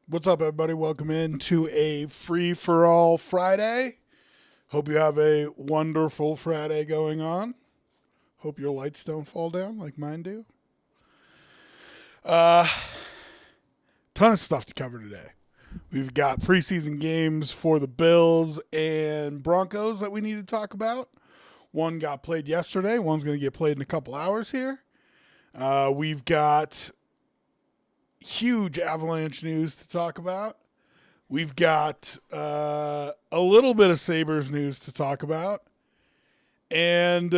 What's up, everybody? Welcome in to a free for all Friday. Hope you have a wonderful Friday going on. Hope your lights don't fall down like mine do. Uh, Ton of stuff to cover today. We've got preseason games for the Bills and Broncos that we need to talk about. One got played yesterday. One's going to get played in a couple hours here. We've got huge Avalanche news to talk about. We've got a little bit of Sabres news to talk about. And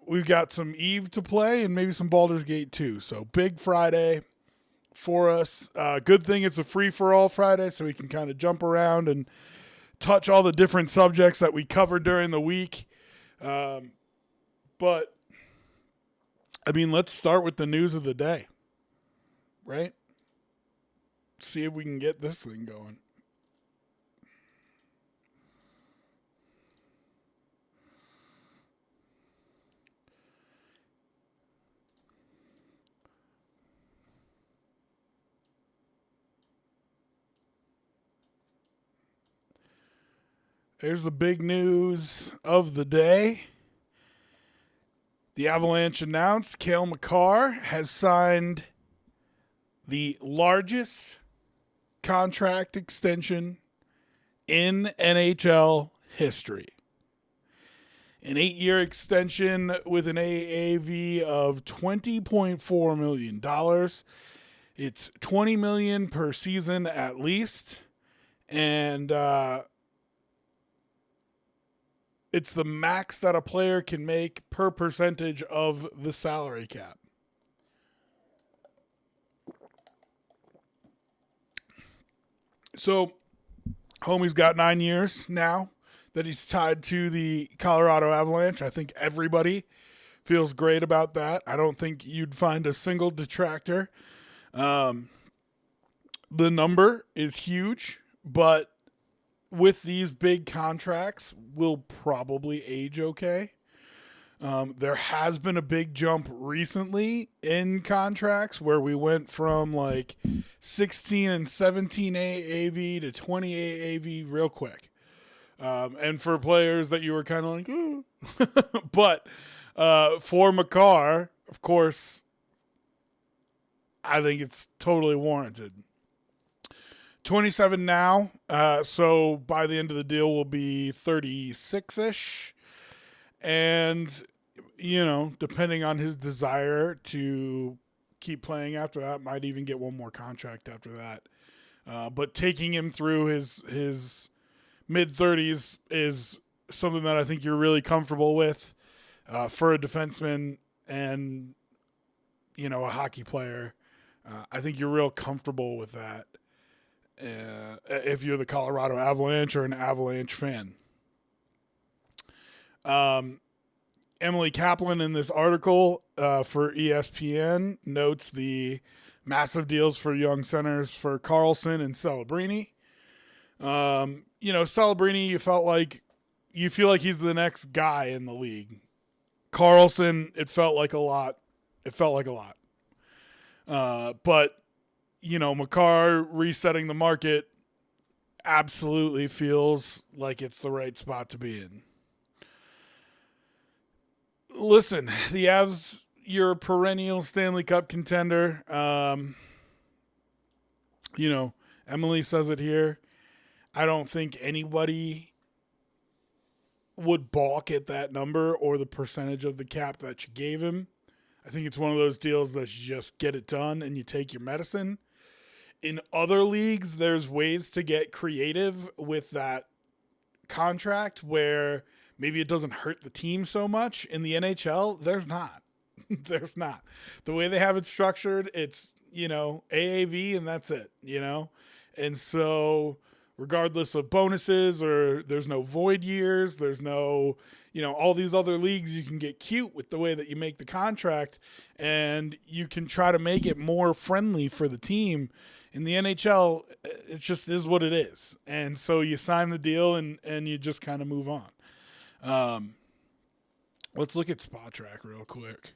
we've got some Eve to play and maybe some Baldur's Gate 2. So big Friday for us. Good thing it's a free-for-all Friday, so we can kind of jump around and touch all the different subjects that we covered during the week. But, I mean, let's start with the news of the day, right? See if we can get this thing going. There's the big news of the day. The Avalanche announced Cale Makar has signed the largest contract extension in NHL history. An 8-year extension with an AAV of $20.4 million. It's $20 million per season at least. And it's the max that a player can make per percentage of the salary cap. So, homie's got 9 years now that he's tied to the Colorado Avalanche. I think everybody feels great about that. I don't think you'd find a single detractor. The number is huge, but with these big contracts, will probably age okay. There has been a big jump recently in contracts where we went from like 16 and 17 AAV to 20 AAV real quick. And for players that you were kind of like, ooh. But for Makar, of course, I think it's totally warranted. 27 now, so by the end of the deal will be 36-ish. And, you know, depending on his desire to keep playing after that, might even get one more contract after that. But taking him through his mid-30s is something that I think you're really comfortable with for a defenseman and, you know, a hockey player. I think you're real comfortable with that. If you're the Colorado Avalanche or an Avalanche fan. Emily Kaplan in this article for ESPN notes the massive deals for young centers for Carlson and Celebrini. You know, Celebrini, you feel like he's the next guy in the league. Carlson, it felt like a lot. But you know, Makar resetting the market absolutely feels like it's the right spot to be in. Listen, the Avs, you're a perennial Stanley Cup contender. You know, Emily says it here. I don't think anybody would balk at that number or the percentage of the cap that you gave him. I think it's one of those deals that you just get it done and you take your medicine. In other leagues, there's ways to get creative with that contract where maybe it doesn't hurt the team so much. In the NHL, there's not. There's not. The way they have it structured, it's, you know, AAV and that's it, you know? And so regardless of bonuses or there's no void years, there's no, you know, all these other leagues, you can get cute with the way that you make the contract and you can try to make it more friendly for the team. In the NHL, it just is what it is. And so you sign the deal and you just kind of move on. Let's look at Spot Track real quick.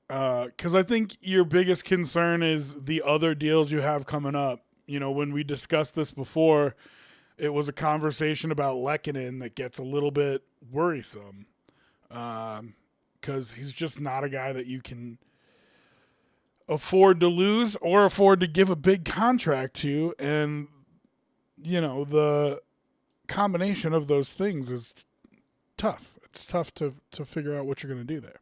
Because I think your biggest concern is the other deals you have coming up. You know, when we discussed this before, it was a conversation about Lehkonen that gets a little bit worrisome. Because he's just not a guy that you can afford to lose or afford to give a big contract to. And, you know, the combination of those things is tough. It's tough to figure out what you're going to do there.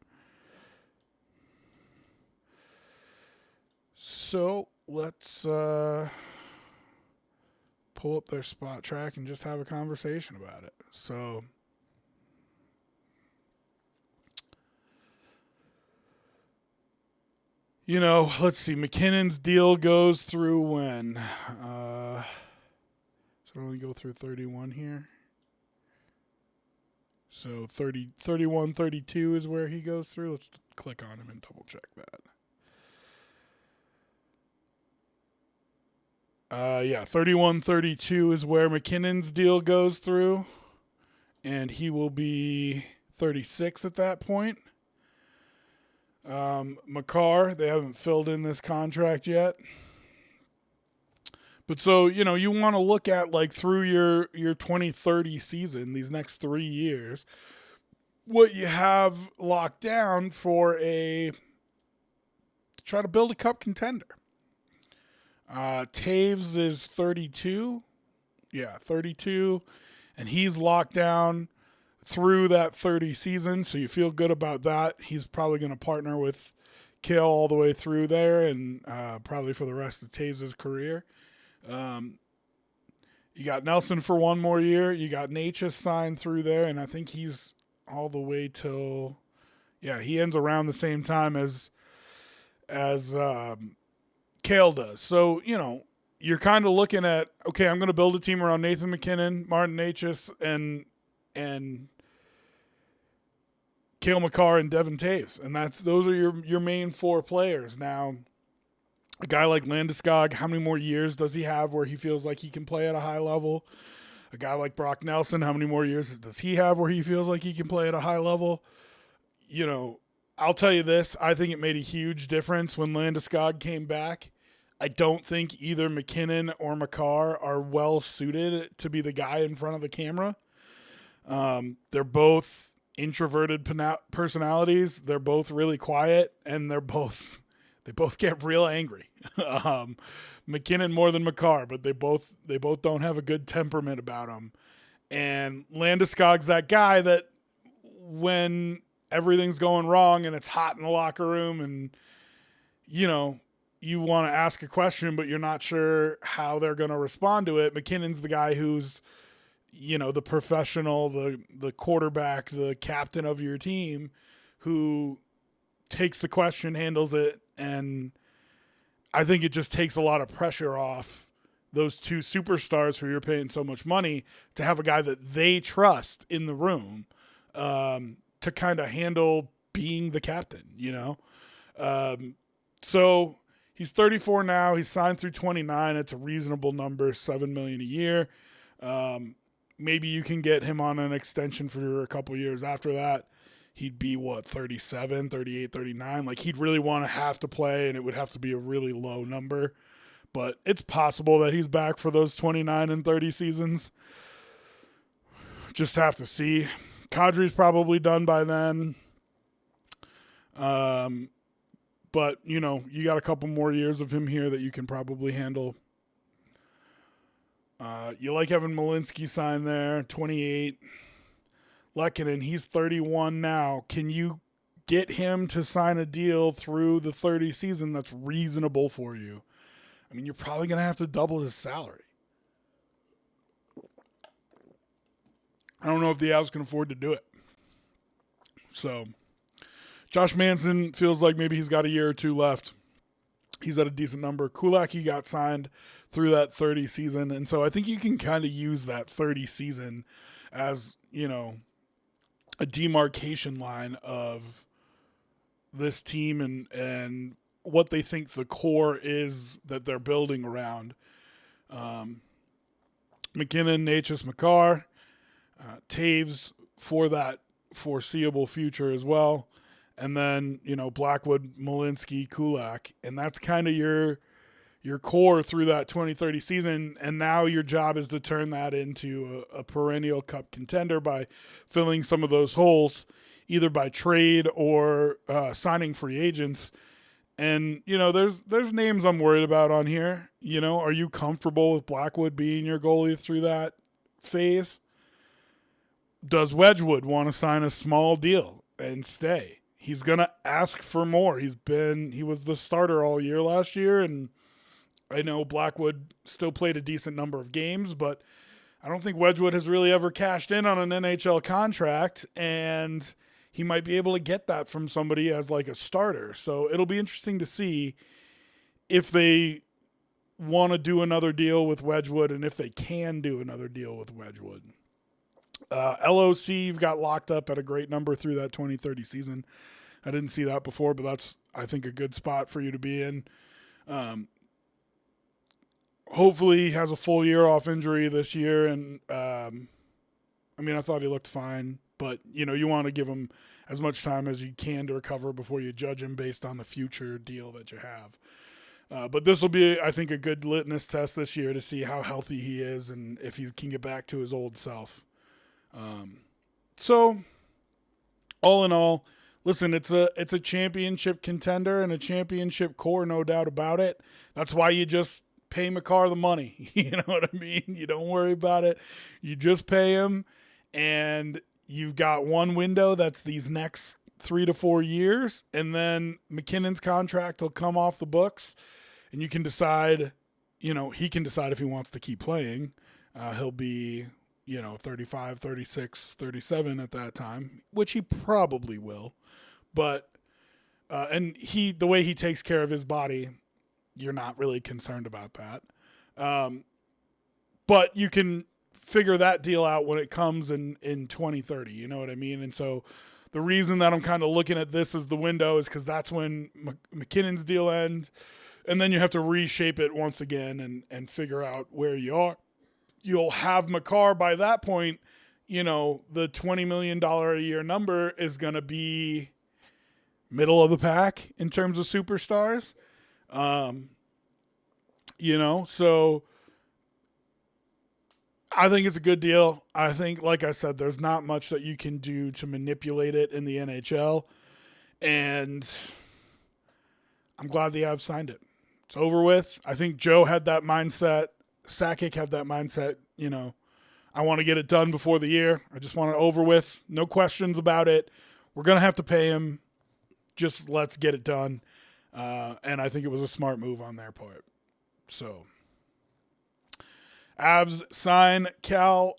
So let's pull up their spot track and just have a conversation about it. So you know, let's see. McKinnon's deal goes through when? So only go through 31 here. So 30, 31, 32 is where he goes through. Let's click on him and double check that. Yeah, 31, 32 is where McKinnon's deal goes through. And he will be 36 at that point. Makar, they haven't filled in this contract yet. But so, you know, you want to look at like through your 2030 season, these next 3 years, what you have locked down for to try to build a cup contender. Taves is 32. Yeah, 32. And he's locked down through that 30 season, so you feel good about that. He's probably going to partner with Kale all the way through there and probably for the rest of Taves' career. You got Nelson for one more year. You got Natchez signed through there, and I think he's all the way till, yeah, he ends around the same time as Kale does. So, you know, you're kind of looking at, okay, I'm going to build a team around Nathan McKinnon, Martin Natchez, and Cale Makar and Devin Taves. And those are your main 4 players. Now, a guy like Landeskog, how many more years does he have where he feels like he can play at a high level? A guy like Brock Nelson, how many more years does he have where he feels like he can play at a high level? You know, I'll tell you this. I think it made a huge difference when Landeskog came back. I don't think either McKinnon or Makar are well suited to be the guy in front of the camera. They're both introverted personalities. They're both really quiet, and they both get real angry. McKinnon more than Makar, but they both don't have a good temperament about them. And Landeskog's that guy that when everything's going wrong and it's hot in the locker room and, you know, you want to ask a question, but you're not sure how they're going to respond to it. McKinnon's the guy who's, you know, the professional, the quarterback, the captain of your team who takes the question, handles it. And I think it just takes a lot of pressure off those two superstars who you're paying so much money to have a guy that they trust in the room to kind of handle being the captain, you know? So he's 34 now. He's signed through 29. It's a reasonable number, $7 million a year. Maybe you can get him on an extension for a couple years after that. He'd be, 37, 38, 39? Like, he'd really want to have to play, and it would have to be a really low number. But it's possible that he's back for those 29 and 30 seasons. Just have to see. Kadri's probably done by then. But, you know, you got a couple more years of him here that you can probably handle. You like Evan Malinsky signed there, 28. Lehkonen, he's 31 now. Can you get him to sign a deal through the 30 season that's reasonable for you? I mean, you're probably going to have to double his salary. I don't know if the Avs can afford to do it. So, Josh Manson feels like maybe he's got a year or two left. He's at a decent number. Kulak, he got signed through that 30 season. And so I think you can kind of use that 30 season as, you know, a demarcation line of this team and what they think the core is that they're building around. McKinnon, Natchez, Makar, Taves for that foreseeable future as well. and then, Blackwood, Malinsky, Kulak, and that's kind of your core through that 2030 season. And now your job is to turn that into a perennial cup contender by filling some of those holes, either by trade or signing free agents. And, there's names I'm worried about on here. Are you comfortable with Blackwood being your goalie through that phase? Does Wedgwood want to sign a small deal and stay? He's going to ask for more. He was the starter all year last year, and I know Blackwood still played a decent number of games, but I don't think Wedgwood has really ever cashed in on an NHL contract, and he might be able to get that from somebody as like a starter. So it'll be interesting to see if they want to do another deal with Wedgwood and if they can do another deal with Wedgwood. LOC, you've got locked up at a great number through that 2030 season. I didn't see that before, but that's, I think, a good spot for you to be in. Hopefully he has a full year off injury this year. And, I thought he looked fine, but, you want to give him as much time as you can to recover before you judge him based on the future deal that you have. But this will be, I think, a good litmus test this year to see how healthy he is and if he can get back to his old self. So all in all, listen, it's a championship contender and a championship core, no doubt about it. That's why you just pay Makar the money. You know what I mean? You don't worry about it. You just pay him, and you've got one window that's these next 3 to 4 years, and then McKinnon's contract will come off the books, and you can decide, he can decide if he wants to keep playing. He'll be 35, 36, 37 at that time, which he probably will. But and the way he takes care of his body, you're not really concerned about that. But you can figure that deal out when it comes in 2030. You know what I mean? And so the reason that I'm kind of looking at this as the window is because that's when McKinnon's deal ends, and then you have to reshape it once again and figure out where you are. You'll have Makar by that point. The $20 million a year number is going to be middle of the pack in terms of superstars. So I think it's a good deal. I think, like I said, there's not much that you can do to manipulate it in the NHL. And I'm glad the Avs signed it. It's over with. I think Joe had that mindset. Sakic had that mindset, I want to get it done before the year. I just want it over with. No questions about it. We're going to have to pay him. Just let's get it done. And I think it was a smart move on their part. So, Avs sign Cale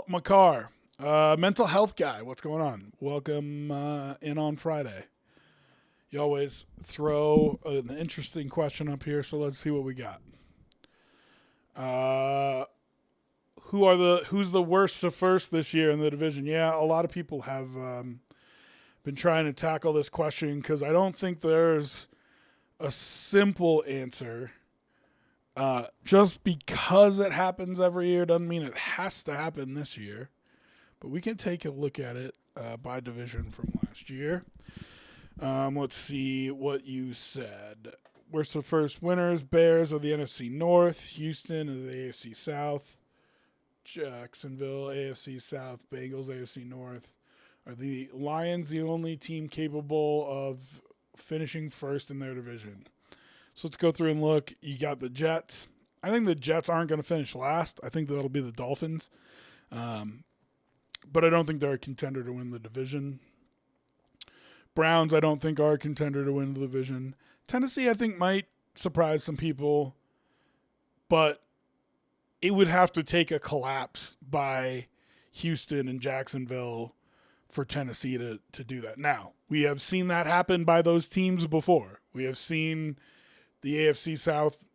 Makar. Mental health guy. What's going on? Welcome in on Friday. You always throw an interesting question up here, so let's see what we got. Who's the worst to first this year in the division? Yeah, a lot of people have been trying to tackle this question because I don't think there's a simple answer. Just because it happens every year doesn't mean it has to happen this year. But we can take a look at it by division from last year. Let's see what you said. Worst to first winners, Bears of the NFC North, Houston of the AFC South, Jacksonville, AFC South, Bengals, AFC North. Are the Lions the only team capable of finishing first in their division? So let's go through and look. You got the Jets. I think the Jets aren't going to finish last. I think that'll be the Dolphins. But I don't think they're a contender to win the division. Browns, I don't think are a contender to win the division. Tennessee, I think, might surprise some people, but it would have to take a collapse by Houston and Jacksonville for Tennessee to do that. Now, we have seen that happen by those teams before. We have seen the AFC South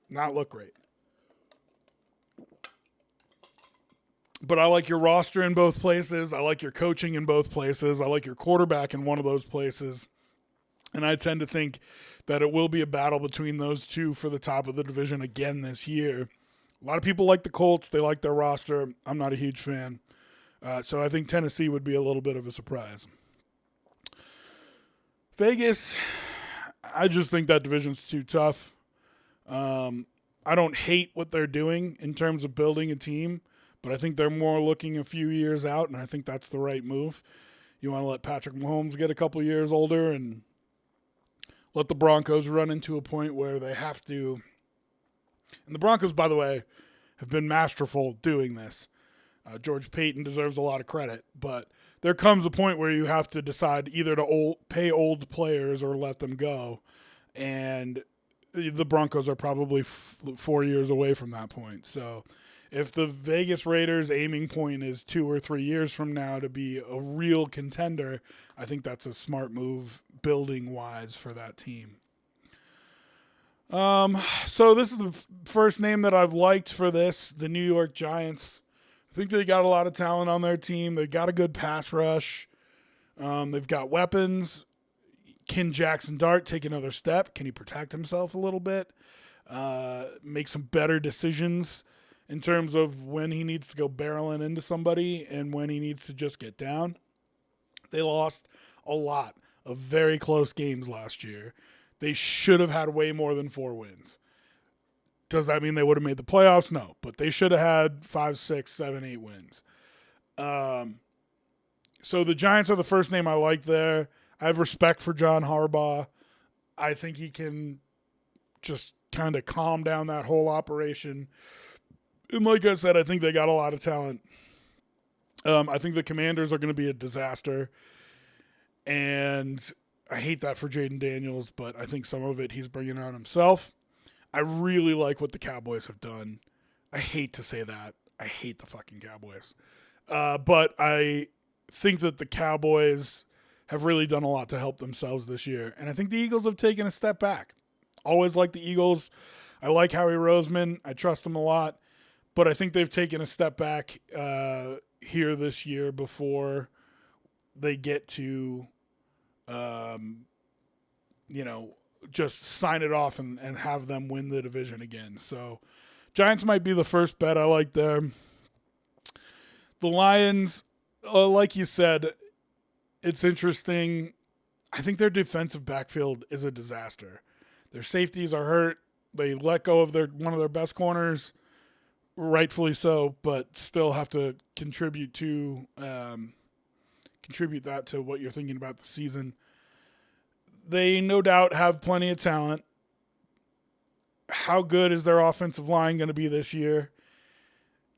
not look great. But I like your roster in both places. I like your coaching in both places. I like your quarterback in one of those places. And I tend to think that it will be a battle between those two for the top of the division again this year. A lot of people like the Colts. They like their roster. I'm not a huge fan. So I think Tennessee would be a little bit of a surprise. Vegas, I just think that division's too tough. I don't hate what they're doing in terms of building a team, but I think they're more looking a few years out, and I think that's the right move. You want to let Patrick Mahomes get a couple years older and let the Broncos run into a point where they have to. And the Broncos, by the way, have been masterful doing this. George Payton deserves a lot of credit, but there comes a point where you have to decide either to pay old players or let them go. And the Broncos are probably 4 years away from that point. So if the Vegas Raiders' aiming point is 2 or 3 years from now to be a real contender, I think that's a smart move building-wise for that team. So this is the first name that I've liked for this, the New York Giants. I think they got a lot of talent on their team. They got a good pass rush. They've got weapons. Can Jackson Dart take another step? Can he protect himself a little bit? Make some better decisions in terms of when he needs to go barreling into somebody and when he needs to just get down. They lost a lot of very close games last year. They should have had way more than 4 wins. Does that mean they would have made the playoffs? No, but they should have had 5, 6, 7, 8 wins. So the Giants are the first name I like there. I have respect for John Harbaugh. I think he can just kind of calm down that whole operation. And like I said, I think they got a lot of talent. I think the Commanders are going to be a disaster. And I hate that for Jaden Daniels, but I think some of it he's bringing on himself. I really like what the Cowboys have done. I hate to say that. I hate the fucking Cowboys. But I think that the Cowboys have really done a lot to help themselves this year. And I think the Eagles have taken a step back. Always like the Eagles. I like Howie Roseman. I trust him a lot. But I think they've taken a step back here this year before they get to, just sign it off and have them win the division again. So Giants might be the first bet I like there. The Lions, like you said, it's interesting. I think their defensive backfield is a disaster. Their safeties are hurt. They let go of one of their best corners, rightfully so, but still have to contribute that to what you're thinking about the season. They no doubt have plenty of talent. How good is their offensive line going to be this year?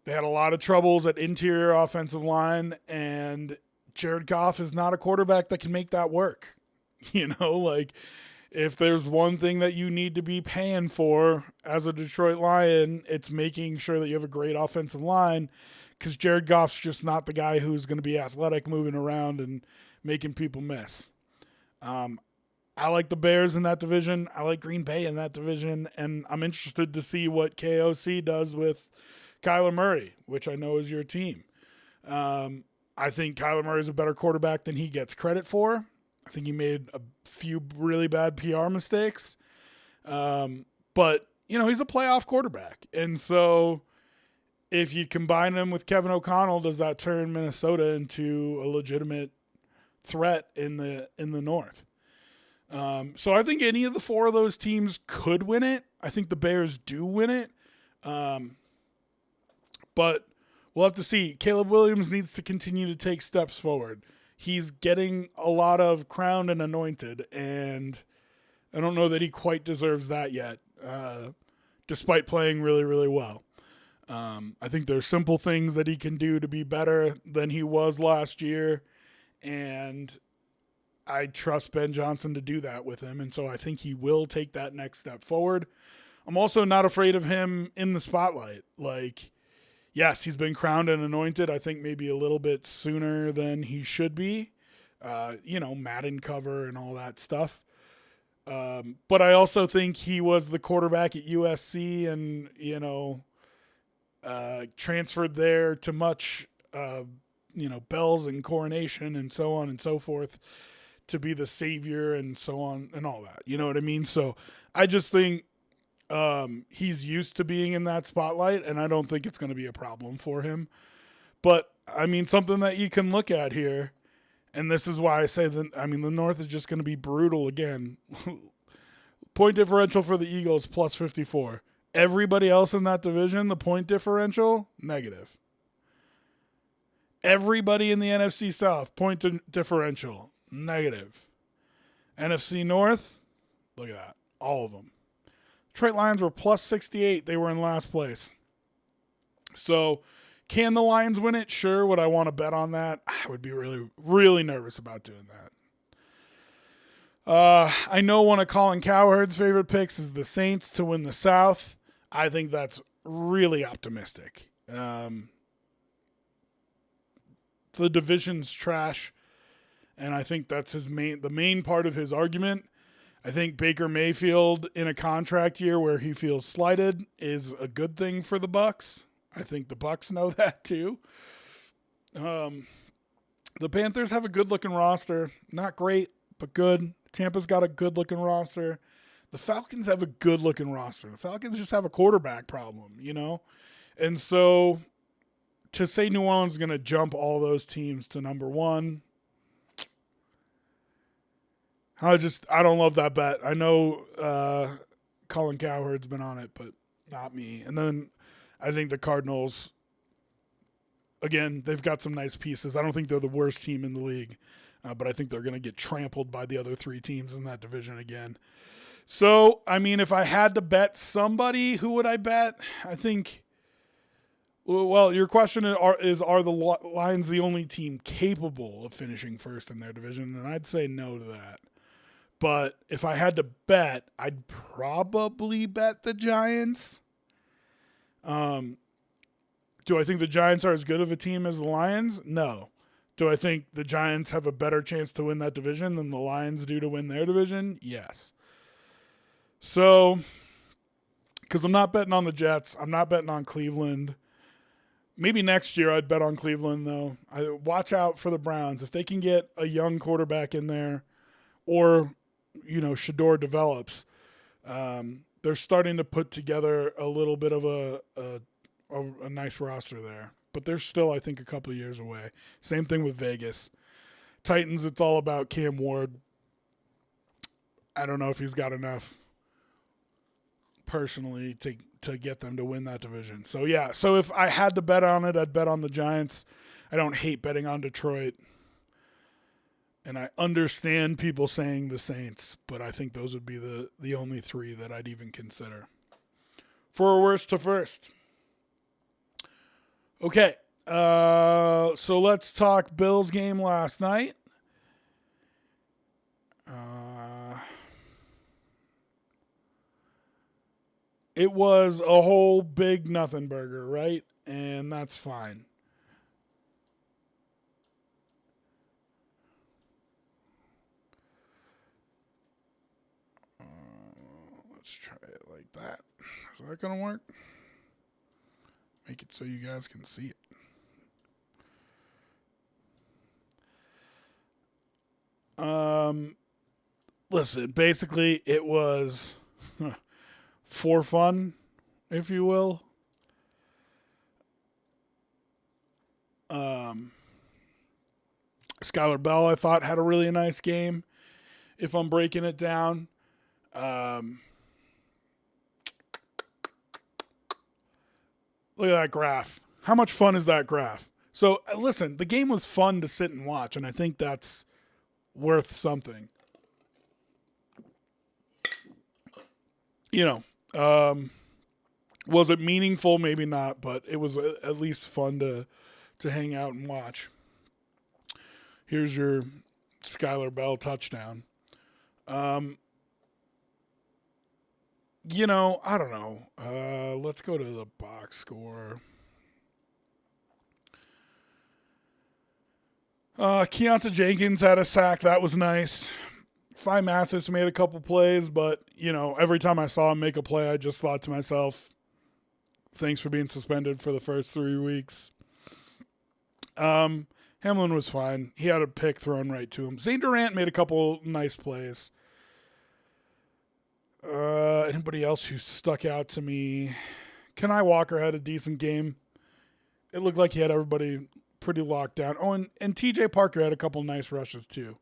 They had a lot of troubles at interior offensive line, and Jared Goff is not a quarterback that can make that work. If there's one thing that you need to be paying for as a Detroit Lion, it's making sure that you have a great offensive line, because Jared Goff's just not the guy who's going to be athletic, moving around and making people miss. I like the Bears in that division. I like Green Bay in that division, and I'm interested to see what KOC does with Kyler Murray, which I know is your team. I think Kyler Murray is a better quarterback than he gets credit for. I think he made a few really bad PR mistakes. But, he's a playoff quarterback. And so if you combine him with Kevin O'Connell, does that turn Minnesota into a legitimate threat in the North? So I think any of the 4 of those teams could win it. I think the Bears do win it. But we'll have to see. Caleb Williams needs to continue to take steps forward. He's getting a lot of crowned and anointed, and I don't know that he quite deserves that yet, despite playing really, really well. I think there's simple things that he can do to be better than he was last year, and I trust Ben Johnson to do that with him, and so I think he will take that next step forward. I'm also not afraid of him in the spotlight. Yes, he's been crowned and anointed, I think maybe a little bit sooner than he should be. Madden cover and all that stuff. But I also think he was the quarterback at USC and, transferred there to much, bells and coronation and so on and so forth to be the savior and so on and all that. You know what I mean? So I just think he's used to being in that spotlight, and I don't think it's going to be a problem for him. But, something that you can look at here, And this is why I say that, I mean, the North is just going to be brutal again. Point differential for the Eagles, plus 54. Everybody else in that division, the point differential, negative. Everybody in the NFC South, point differential, negative. NFC North, look at that. All of them. Detroit Lions were plus 68. They were in last place. So, can the Lions win it? Sure. Would I want to bet on that? I would be really, really nervous about doing that. I know one of Colin Cowherd's favorite picks is the Saints to win the South. I think that's really optimistic. The division's trash, and I think that's the main part of his argument. I think Baker Mayfield in a contract year where he feels slighted is a good thing for the Bucs. I think the Bucs know that too. The Panthers have a good-looking roster. Not great, but good. Tampa's got a good-looking roster. The Falcons have a good-looking roster. The Falcons just have a quarterback problem, you know? And so to say New Orleans is going to jump all those teams to number one, I don't love that bet. I know Colin Cowherd's been on it, but not me. And then I think the Cardinals, again, they've got some nice pieces. I don't think they're the worst team in the league, but I think they're going to get trampled by the other three teams in that division again. So, I mean, if I had to bet somebody, who would I bet? I think, well, your question is are the Lions the only team capable of finishing first in their division? And I'd say no to that. But if I had to bet, I'd probably bet the Giants. Do I think the Giants are as good of a team as the Lions? No. Do I think the Giants have a better chance to win that division than the Lions do to win their division? Yes. So, because I'm not betting on the Jets, I'm not betting on Cleveland. Maybe next year I'd bet on Cleveland, though. I watch out for the Browns. If they can get a young quarterback in there, or, you know, Shador develops, they're starting to put together a little bit of a nice roster there. But they're still, I think, a couple of years away. Same thing with Vegas. Titans, it's all about Cam Ward. I don't know if he's got enough personally to get them to win that division. So, yeah. So, if I had to bet on it, I'd bet on the Giants. I don't hate betting on Detroit. And I understand people saying the Saints, but I think those would be the only three that I'd even consider. For worst to first. Okay, so let's talk Bills game last night. It was a whole big nothing burger, right? And that's fine. Let's try it like that. Is that going to work? Make it so you guys can see it. Listen, basically it was for fun, if you will. Skylar Bell, I thought, had a really nice game, if I'm breaking it down. Look at that graph. How much fun is that graph? So, listen, the game was fun to sit and watch, and I think that's worth something. You know, was it meaningful? Maybe not, but it was at least fun to hang out and watch. Here's your Skylar Bell touchdown. You know, I don't know. Let's go to the box score. Keontae Jenkins had a sack. That was nice. Phi Mathis made a couple plays, but, you know, every time I saw him make a play, I just thought to myself, thanks for being suspended for the first 3 weeks. Hamlin was fine. He had a pick thrown right to him. Zane Durant made a couple nice plays. Anybody else who stuck out to me? Kenai Walker had a decent game. It looked like he had everybody pretty locked down. Oh, and TJ Parker had a couple nice rushes too.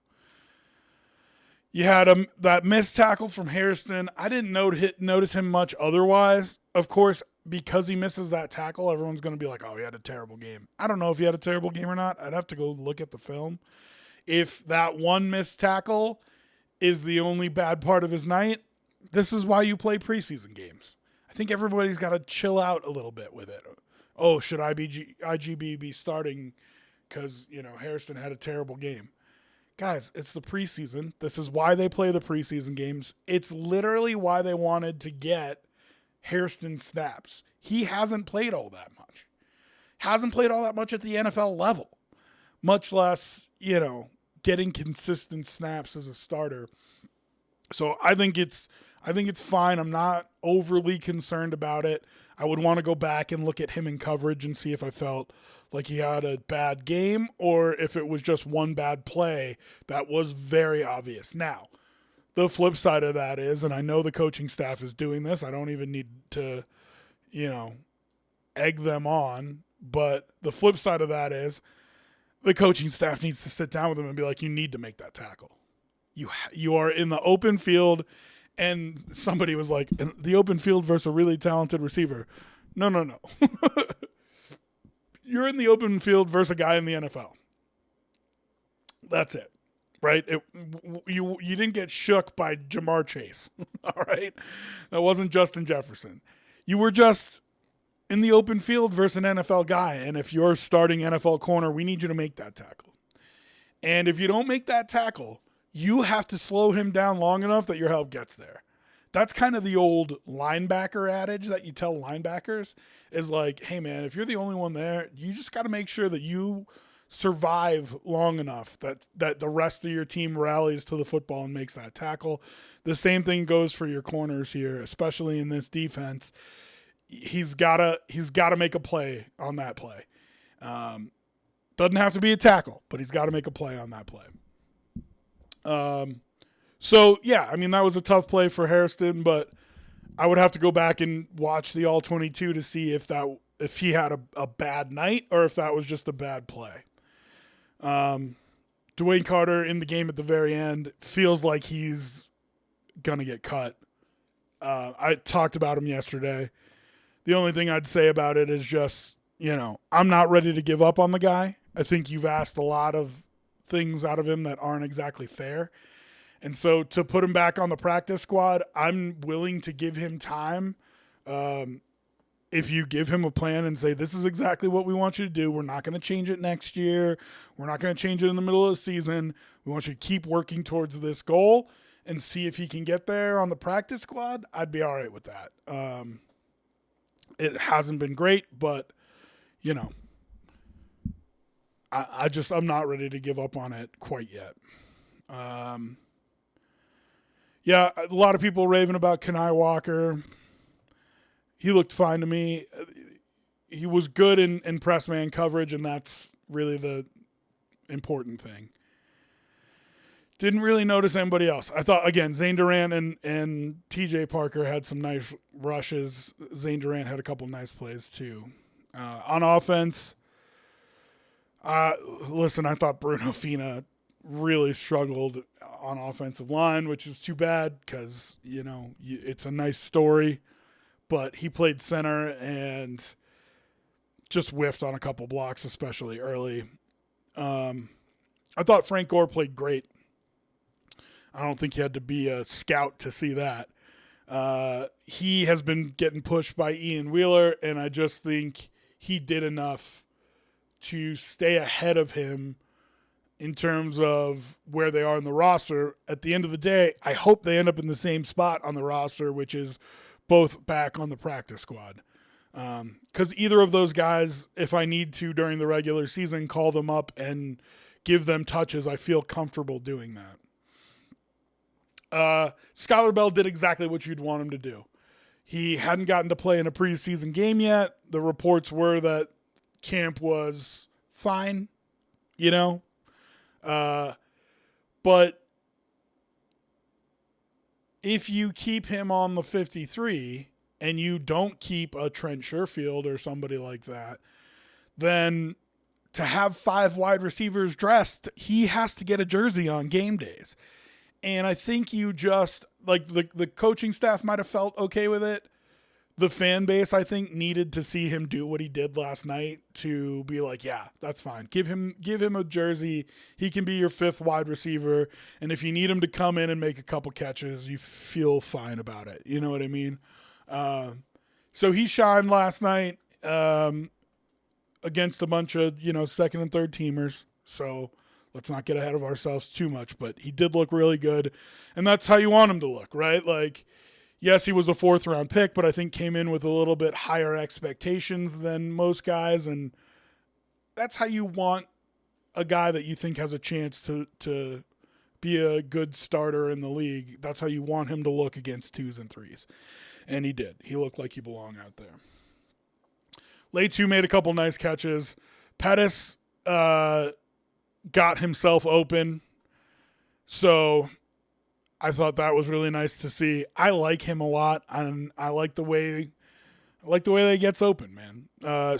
You had that missed tackle from Hairston. I didn't notice him much otherwise. Of course, because he misses that tackle, everyone's going to be like, oh, he had a terrible game. I don't know if he had a terrible game or not. I'd have to go look at the film. If that one missed tackle is the only bad part of his night, this is why you play preseason games. I think everybody's got to chill out a little bit with it. Oh, should IGB be starting because, Hairston had a terrible game? Guys, it's the preseason. This is why they play the preseason games. It's literally why they wanted to get Hairston snaps. He hasn't played all that much. Hasn't played all that much at the NFL level, much less, getting consistent snaps as a starter. So I think it's fine. I'm not overly concerned about it. I would want to go back and look at him in coverage and see if I felt like he had a bad game or if it was just one bad play that was very obvious. Now, the flip side of that is, and I know the coaching staff is doing this, I don't even need to, egg them on, but the flip side of that is the coaching staff needs to sit down with them and be like, you need to make that tackle. You are in the open field, and somebody was like, in the open field versus a really talented receiver. No. You're in the open field versus a guy in the NFL. That's it, right? You didn't get shook by Jamar Chase, all right? That wasn't Justin Jefferson. You were just in the open field versus an NFL guy, and if you're starting NFL corner, we need you to make that tackle. And if you don't make that tackle, you have to slow him down long enough that your help gets there. That's kind of the old linebacker adage that you tell linebackers is like, hey, man, if you're the only one there, you just got to make sure that you survive long enough that the rest of your team rallies to the football and makes that tackle. The same thing goes for your corners here, especially in this defense. He's got to make a play on that play. Doesn't have to be a tackle, but he's got to make a play on that play. So, yeah, I mean, that was a tough play for Hairston, but I would have to go back and watch the All-22 to see if he had a bad night or if that was just a bad play. Dwayne Carter in the game at the very end feels like he's going to get cut. I talked about him yesterday. The only thing I'd say about it is just, I'm not ready to give up on the guy. I think you've asked a lot of things out of him that aren't exactly fair. And so to put him back on the practice squad, I'm willing to give him time. If you give him a plan and say, this is exactly what we want you to do, we're not going to change it next year. We're not going to change it in the middle of the season. We want you to keep working towards this goal and see if he can get there on the practice squad. I'd be all right with that. It hasn't been great, but, I'm not ready to give up on it quite yet. Yeah, a lot of people raving about Kenai Walker. He looked fine to me. He was good in press man coverage, and that's really the important thing. Didn't really notice anybody else. I thought, again, Zane Durant and TJ Parker had some nice rushes. Zane Durant had a couple nice plays, too. On offense, listen, I thought Bruno Fina really struggled on offensive line, which is too bad because, it's a nice story. But he played center and just whiffed on a couple blocks, especially early. I thought Frank Gore played great. I don't think you had to be a scout to see that. He has been getting pushed by Ian Wheeler, and I just think he did enough to stay ahead of him in terms of where they are in the roster. At the end of the day, I hope they end up in the same spot on the roster, which is both back on the practice squad. Because either of those guys, if I need to during the regular season, call them up and give them touches, I feel comfortable doing that. Skylar Bell did exactly what you'd want him to do. He hadn't gotten to play in a preseason game yet. The reports were that camp was fine, but if you keep him on the 53 and you don't keep a Trent Sherfield or somebody like that, then to have 5 wide receivers dressed, he has to get a jersey on game days. And I think you just, like, the coaching staff might have felt okay with it. The fan base, I think, needed to see him do what he did last night to be like, yeah, that's fine. Give him a jersey. He can be your 5th wide receiver. And if you need him to come in and make a couple catches, you feel fine about it. You know what I mean? So he shined last night against a bunch of, second and third teamers. So let's not get ahead of ourselves too much. But he did look really good. And that's how you want him to look, right? Like, yes, he was a 4th-round pick, but I think came in with a little bit higher expectations than most guys, and that's how you want a guy that you think has a chance to be a good starter in the league. That's how you want him to look against 2s and 3s, and he did. He looked like he belonged out there. Leitu made a couple nice catches. Pettis got himself open, so I thought that was really nice to see. I like him a lot, and I like the way that he gets open, man.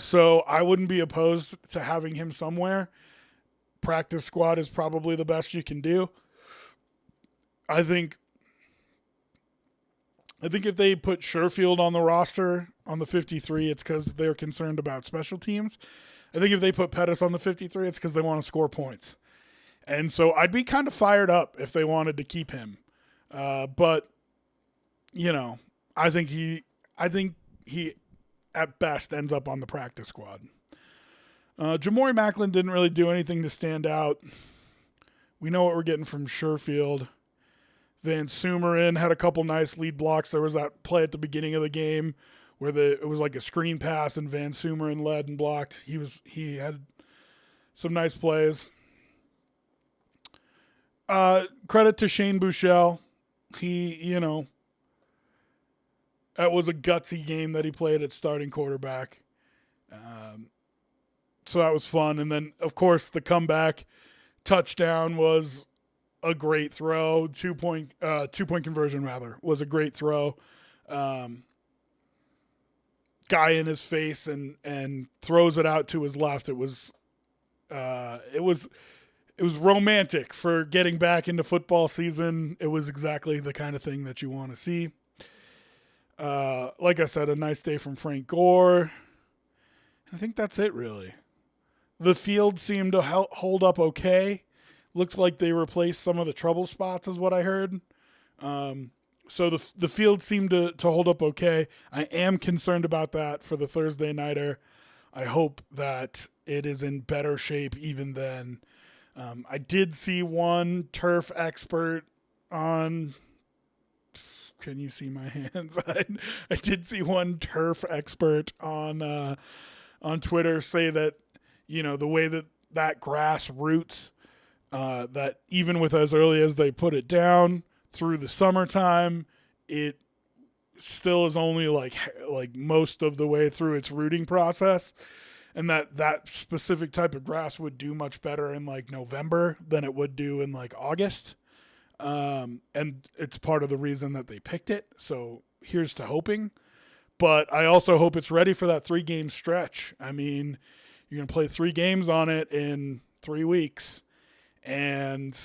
So I wouldn't be opposed to having him somewhere. Practice squad is probably the best you can do. I think if they put Sherfield on the roster on the 53, it's because they're concerned about special teams. I think if they put Pettis on the 53, it's because they want to score points. And so I'd be kind of fired up if they wanted to keep him. But I think he at best ends up on the practice squad. Jamori Macklin didn't really do anything to stand out. We know what we're getting from Sherfield. Van Sumeren had a couple nice lead blocks. There was that play at the beginning of the game where it was like a screen pass and Van Sumeren led and blocked. He had some nice plays. Credit to Shane Buechele. That was a gutsy game that he played at starting quarterback. So that was fun. And then, of course, the comeback touchdown was a great throw. Two-point conversion, rather, was a great throw. Guy in his face and throws it out to his left. It was romantic for getting back into football season. It was exactly the kind of thing that you want to see. Like I said, a nice day from Frank Gore. I think that's it, really. The field seemed to hold up okay. Looked like they replaced some of the trouble spots is what I heard. So the field seemed to hold up okay. I am concerned about that for the Thursday nighter. I hope that it is in better shape even then. I did see one turf expert on. Can you see my hands? I did see one turf expert on Twitter say that the way that grass roots, that even with as early as they put it down through the summertime, it still is only like most of the way through its rooting process. And that specific type of grass would do much better in like November than it would do in like August. And it's part of the reason that they picked it. So here's to hoping. But I also hope it's ready for that 3-game stretch. I mean, you're going to play 3 games on it in 3 weeks. And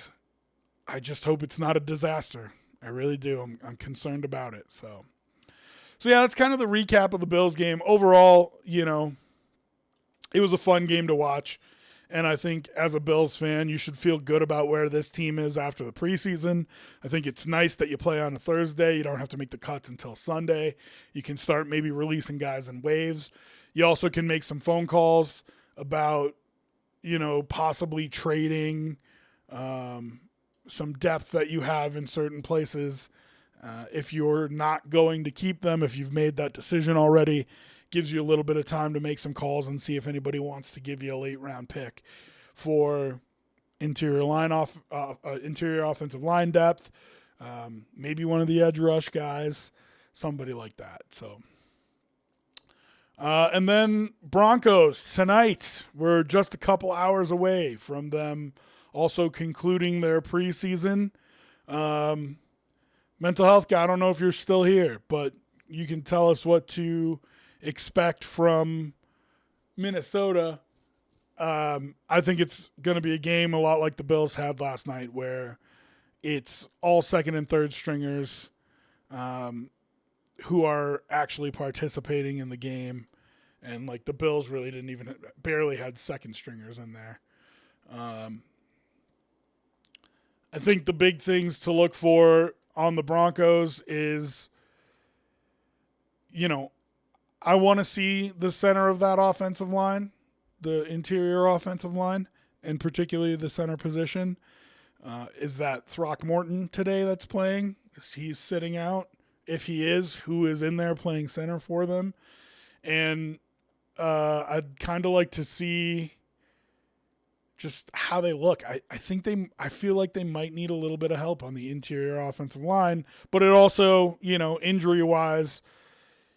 I just hope it's not a disaster. I really do. I'm concerned about it. So yeah, that's kind of the recap of the Bills game. Overall, it was a fun game to watch, and I think as a Bills fan, you should feel good about where this team is after the preseason. I think it's nice that you play on a Thursday. You don't have to make the cuts until Sunday. You can start maybe releasing guys in waves. You also can make some phone calls about, possibly trading some depth that you have in certain places. If you're not going to keep them, if you've made that decision already, gives you a little bit of time to make some calls and see if anybody wants to give you a late round pick for interior offensive line depth, maybe one of the edge rush guys, somebody like that. So, and then Broncos tonight. We're just a couple hours away from them also concluding their preseason. Mental health guy, I don't know if you're still here, but you can tell us what to expect from Minnesota. I think it's going to be a game a lot like the Bills had last night, where it's all second and third stringers who are actually participating in the game. And like the Bills really barely had second stringers in there. I think the big things to look for on the Broncos is, I want to see the center of that offensive line, the interior offensive line, and particularly the center position. Is that Throckmorton today that's playing? Is he sitting out? If he is, who is in there playing center for them? And I'd kind of like to see just how they look. I feel like they might need a little bit of help on the interior offensive line, but it also, injury wise,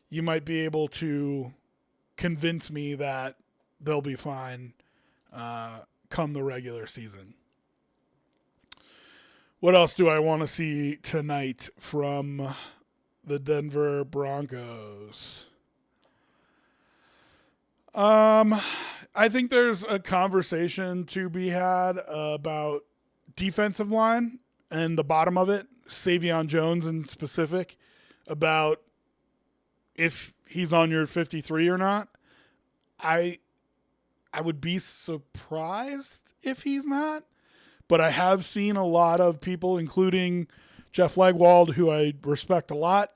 you might be able to convince me that they'll be fine come the regular season. What else do I want to see tonight from the Denver Broncos? I think there's a conversation to be had about defensive line and the bottom of it, Savion Jones in specific, about if he's on your 53 or not. I would be surprised if he's not, but I have seen a lot of people, including Jeff Legwold, who I respect a lot,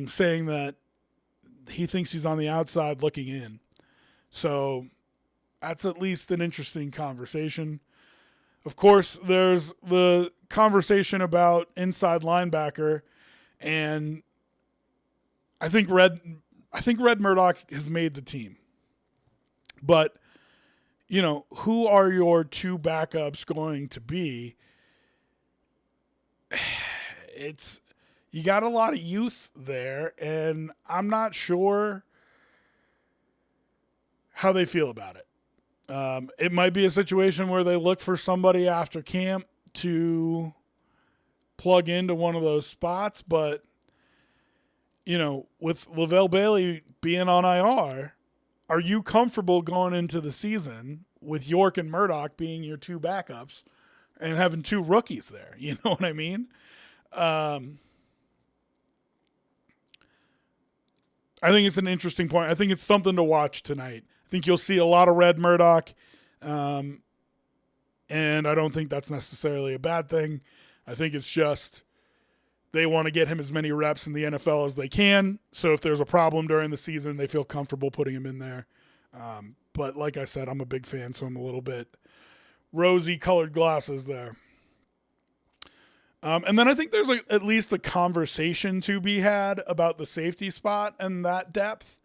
saying that he thinks he's on the outside looking in. So that's at least an interesting conversation. Of course, there's the conversation about inside linebacker, and I think Red Murdoch has made the team. But, who are your two backups going to be? You got a lot of youth there, and I'm not sure how they feel about it. It might be a situation where they look for somebody after camp to plug into one of those spots, but with Lavelle Bailey being on IR, are you comfortable going into the season with York and Murdoch being your two backups and having two rookies there? You know what I mean? I think it's an interesting point. I think it's something to watch tonight. I think you'll see a lot of Red Murdoch, and I don't think that's necessarily a bad thing. I think it's just they want to get him as many reps in the NFL as they can. So if there's a problem during the season, they feel comfortable putting him in there. But like I said, I'm a big fan, so I'm a little bit rosy colored glasses there. And then I think there's at least a conversation to be had about the safety spot and that depth.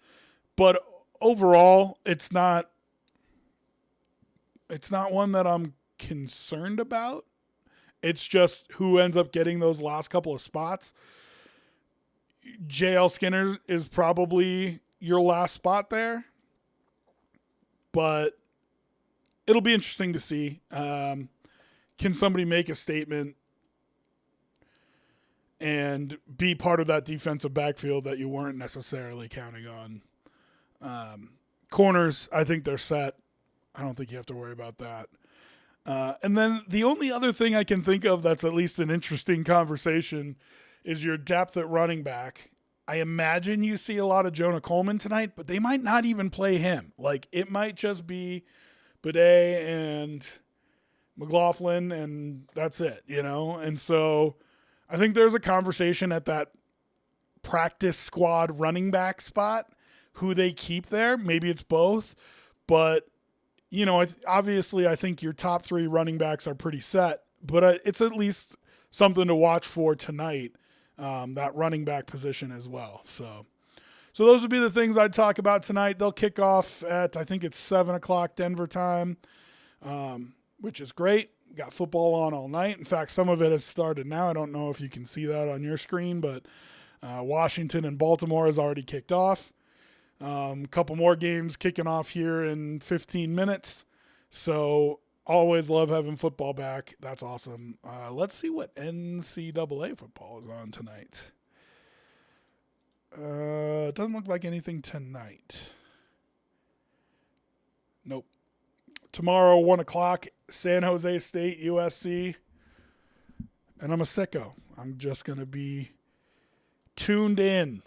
But overall, it's not one that I'm concerned about. It's just who ends up getting those last couple of spots. JL Skinner is probably your last spot there. But it'll be interesting to see. Can somebody make a statement and be part of that defensive backfield that you weren't necessarily counting on? Corners, I think they're set. I don't think you have to worry about that. And then the only other thing I can think of that's at least an interesting conversation is your depth at running back. I imagine you see a lot of Jonah Coleman tonight, but they might not even play him. Like, it might just be Bidet and McLaughlin, and that's it, And so I think there's a conversation at that practice squad running back spot, who they keep there. Maybe it's both, but it's obviously, I think your top three running backs are pretty set, but it's at least something to watch for tonight, that running back position as well. So those would be the things I'd talk about tonight. They'll kick off at, I think it's 7:00 Denver time, which is great. Got football on all night. In fact, some of it has started now. I don't know if you can see that on your screen, but Washington and Baltimore has already kicked off. A couple more games kicking off here in 15 minutes. So always love having football back. That's awesome. Let's see what NCAA football is on tonight. It doesn't look like anything tonight. Nope. tomorrow, 1 o'clock, San Jose State, USC. And I'm a sicko. I'm just going to be tuned in.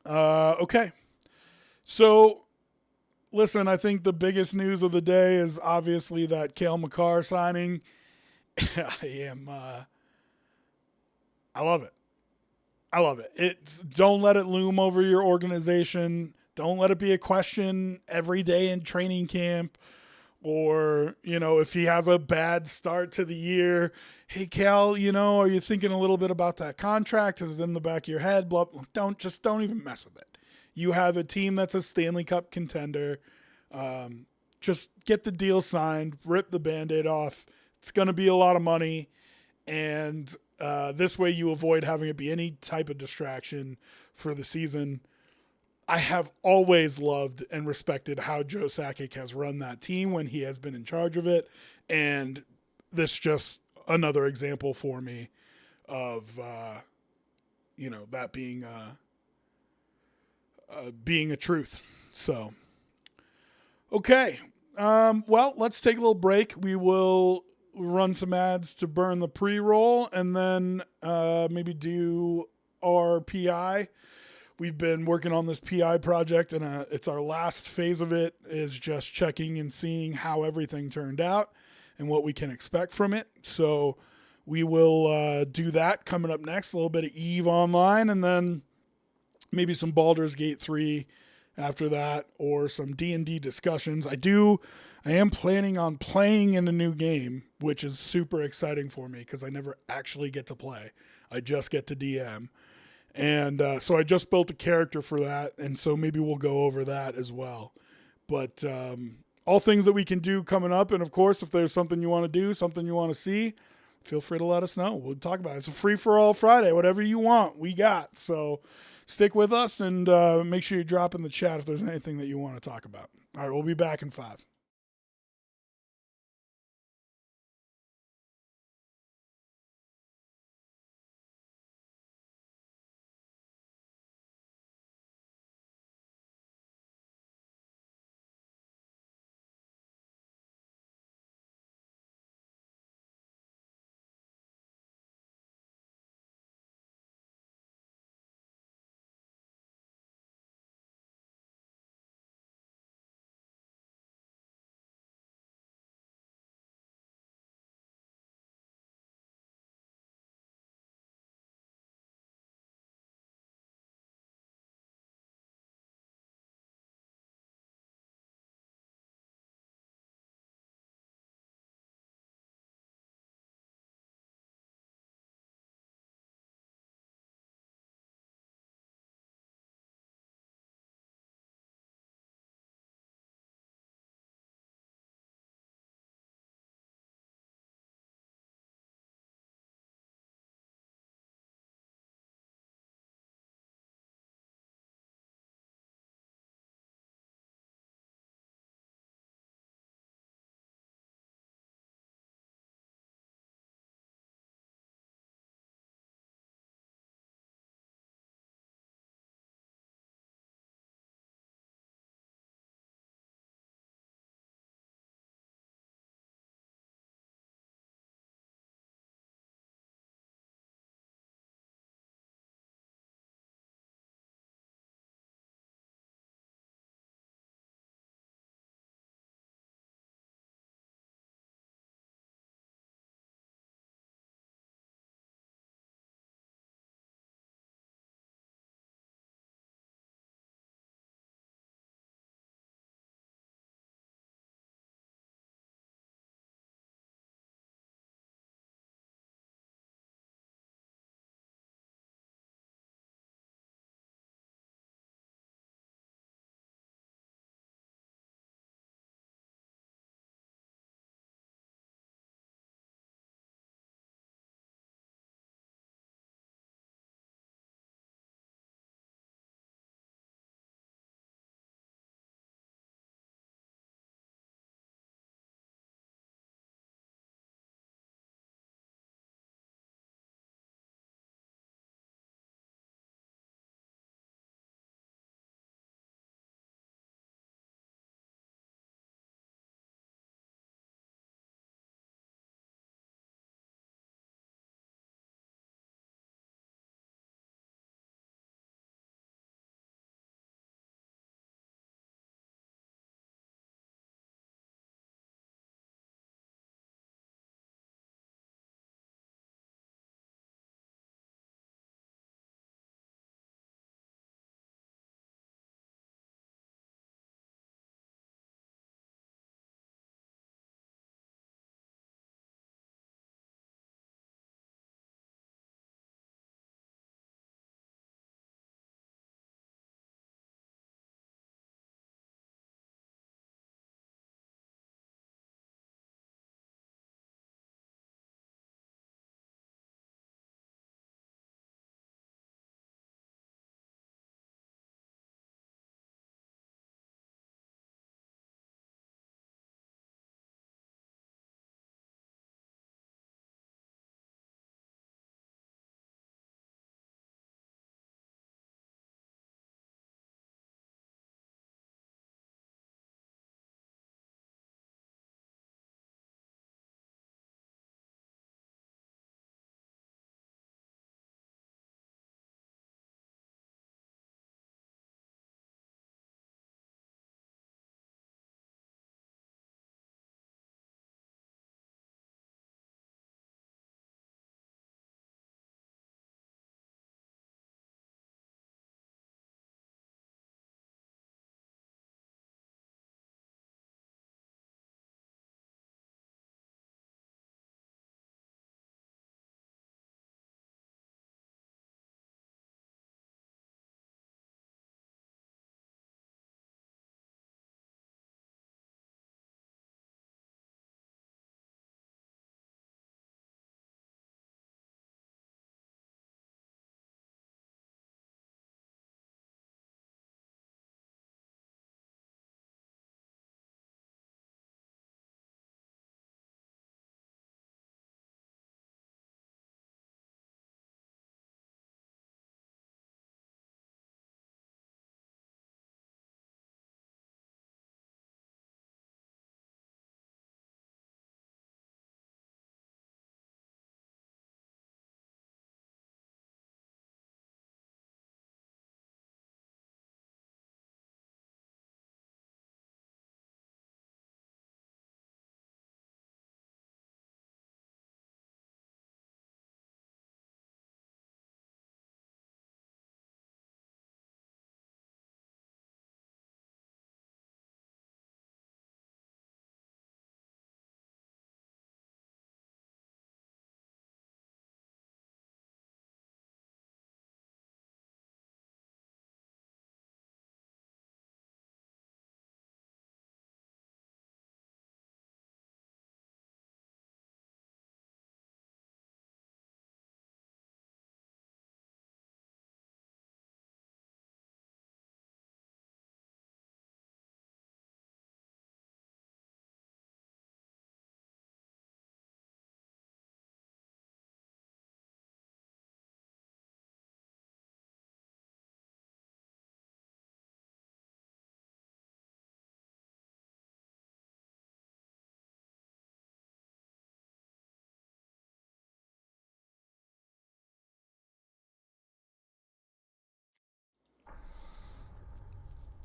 Okay. So, listen, I think the biggest news of the day is obviously that Cale Makar signing. I love it. I love it. Don't let it loom over your organization. Don't let it be a question every day in training camp. Or, if he has a bad start to the year, hey, Cal, are you thinking a little bit about that contract? Is it in the back of your head? Blah, blah. Don't even mess with it. You have a team that's a Stanley Cup contender. Just get the deal signed, rip the Band-Aid off. It's going to be a lot of money. And this way you avoid having it be any type of distraction for the season. I have always loved and respected how Joe Sakic has run that team when he has been in charge of it. And this just another example for me of, that being a truth. So, okay. Well, let's take a little break. We will run some ads to burn the pre-roll and then maybe do our PI. We've been working on this PI project, and it's our last phase of it is just checking and seeing how everything turned out and what we can expect from it. So we will do that coming up next, a little bit of EVE Online, and then maybe some Baldur's Gate 3 after that, or some D&D discussions. I am planning on playing in a new game, which is super exciting for me because I never actually get to play. I just get to DM. And so I just built a character for that, and so maybe we'll go over that as well. But all things that we can do coming up, and of course, if there's something you want to do, something you want to see, feel free to let us know. We'll talk about it. It's a free-for-all Friday. Whatever you want, we got. So stick with us, and make sure you drop in the chat if there's anything that you want to talk about. All right, we'll be back in 5.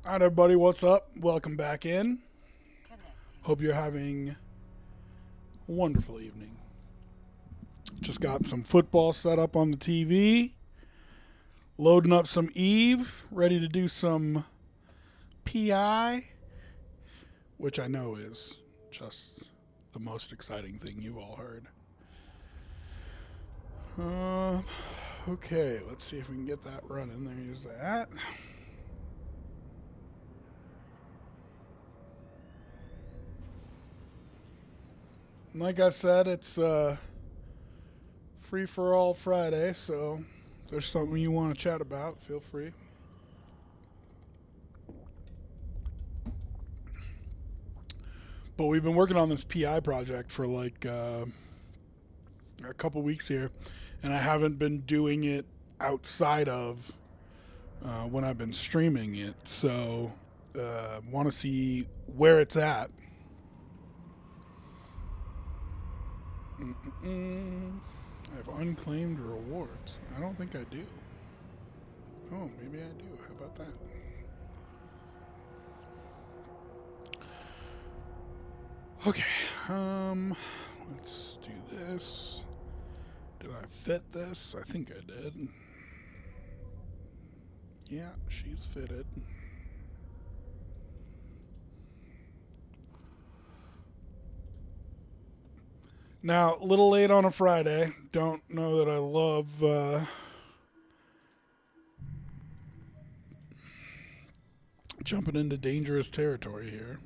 All right, everybody, what's up? Welcome back in. Hope you're having a wonderful evening. Just got some football set up on the TV, loading up some Eve, ready to do some PI, which I know is just the most exciting thing you've all heard. Okay, let's see if we can get that running. There's that. Like I said, it's free for all Friday, so if there's something you want to chat about, feel free. But we've been working on this PI project for like a couple weeks here, and I haven't been doing it outside of when I've been streaming it. So want to see where it's at. I have unclaimed rewards. I don't think I do. Oh, maybe I do. How about that? Okay. Let's do this. Did I fit this? I think I did. Yeah, she's fitted. Now, a little late on a Friday. Don't know that I love jumping into dangerous territory here.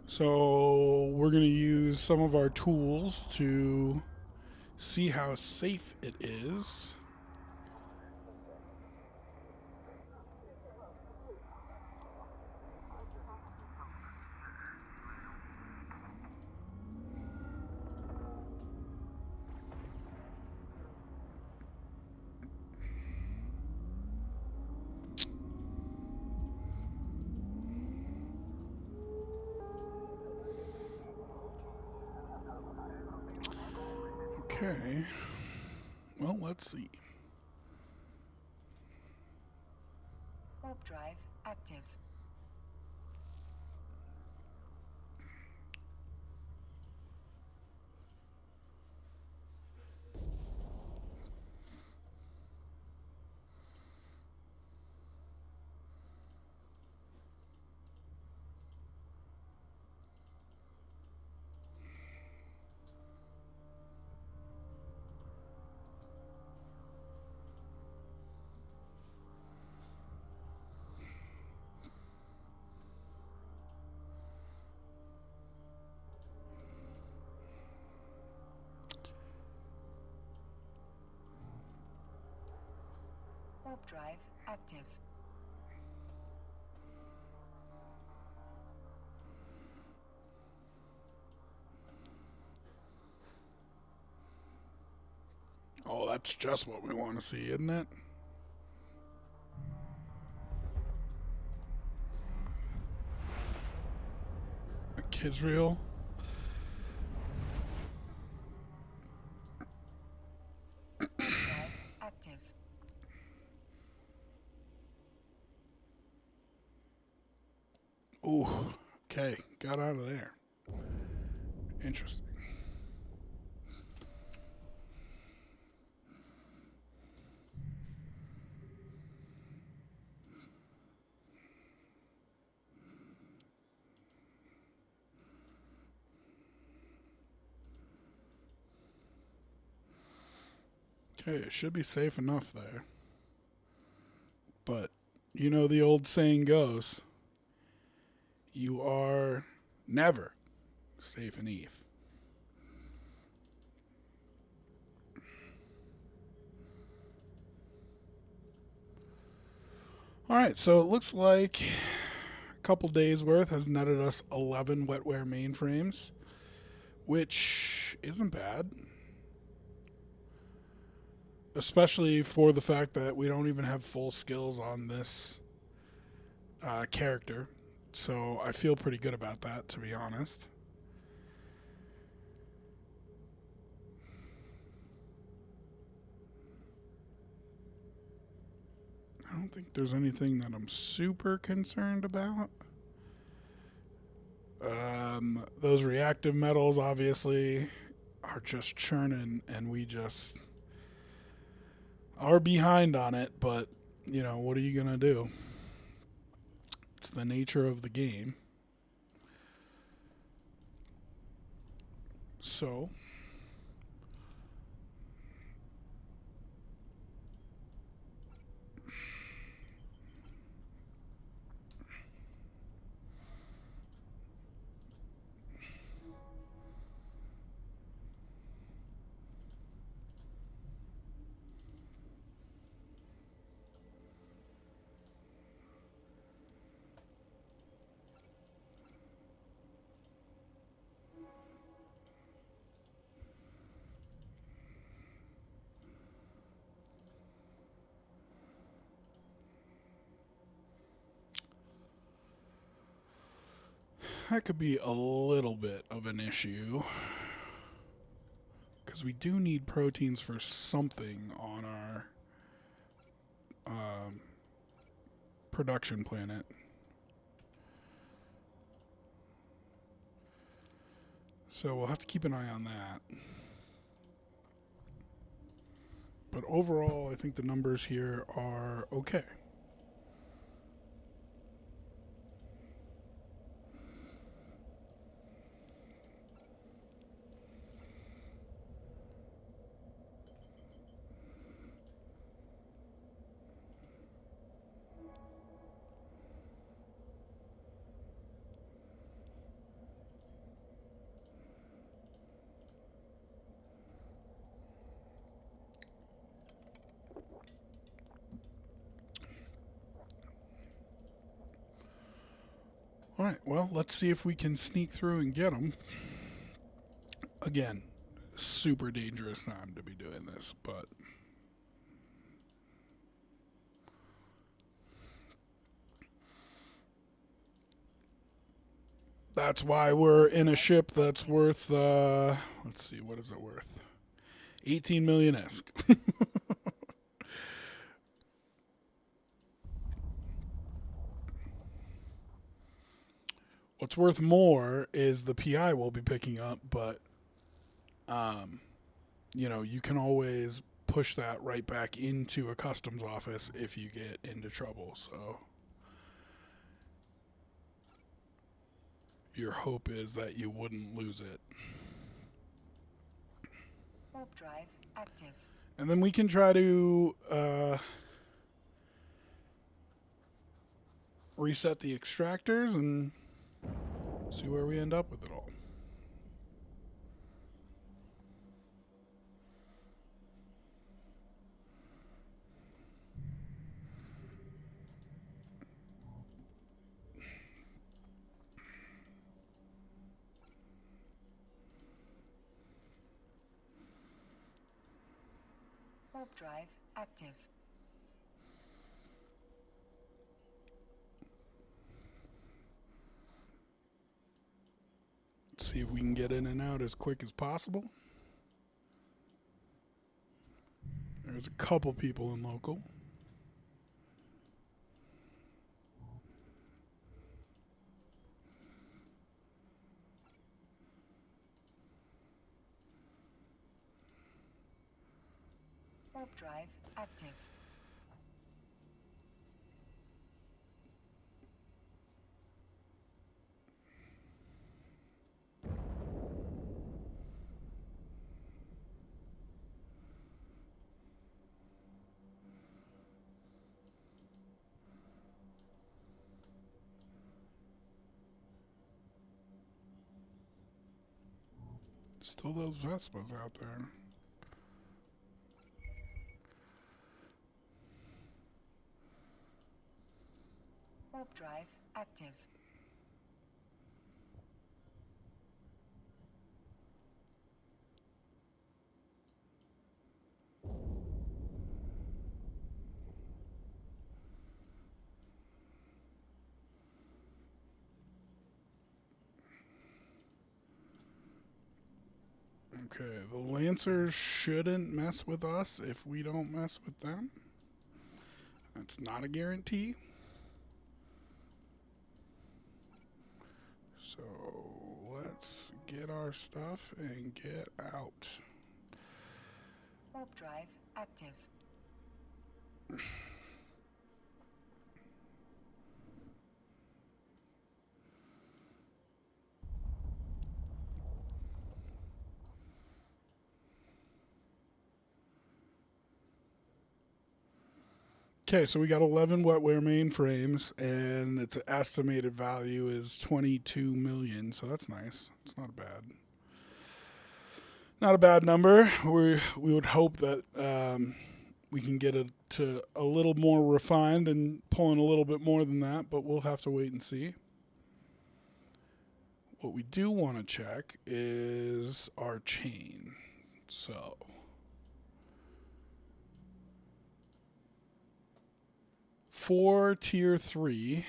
So we're going to use some of our tools to see how safe it is. Okay. Well, let's see. Warp drive active. Warp drive active. Oh, that's just what we want to see, isn't it? Israel. Drive active. Ooh, okay, got out of there. Interesting. Okay, it should be safe enough there. But, you know, the old saying goes, you are never safe in Eve. All right, so it looks like a couple days worth has netted us 11 wetware mainframes, which isn't bad. Especially for the fact that we don't even have full skills on this character. So I feel pretty good about that, to be honest. I don't think there's anything that I'm super concerned about. Those reactive metals obviously are just churning, and we just are behind on it, but what are you going to do? It's the nature of the game. So, that could be a little bit of an issue because we do need proteins for something on our production planet. So we'll have to keep an eye on that. But overall, I think the numbers here are okay. All right, well, let's see if we can sneak through and get them. Again, super dangerous time to be doing this, but that's why we're in a ship that's worth, let's see, what is it worth? 18 million-esque. What's worth more is the PI we'll be picking up, but you can always push that right back into a customs office if you get into trouble. So your hope is that you wouldn't lose it. Warp drive active. And then we can try to reset the extractors and see where we end up with it all. Warp drive active. See if we can get in and out as quick as possible. There's a couple people in local. Warp drive active. Still those Vespas out there. Warp drive active. Okay, the Lancers shouldn't mess with us if we don't mess with them. That's not a guarantee. So let's get our stuff and get out. Warp drive active. Okay, so we got 11 wetware mainframes, and its estimated value is 22 million. So that's nice. It's not a bad number. We would hope that we can get it to a little more refined and pulling a little bit more than that, but we'll have to wait and see. What we do want to check is our chain. So for tier 3,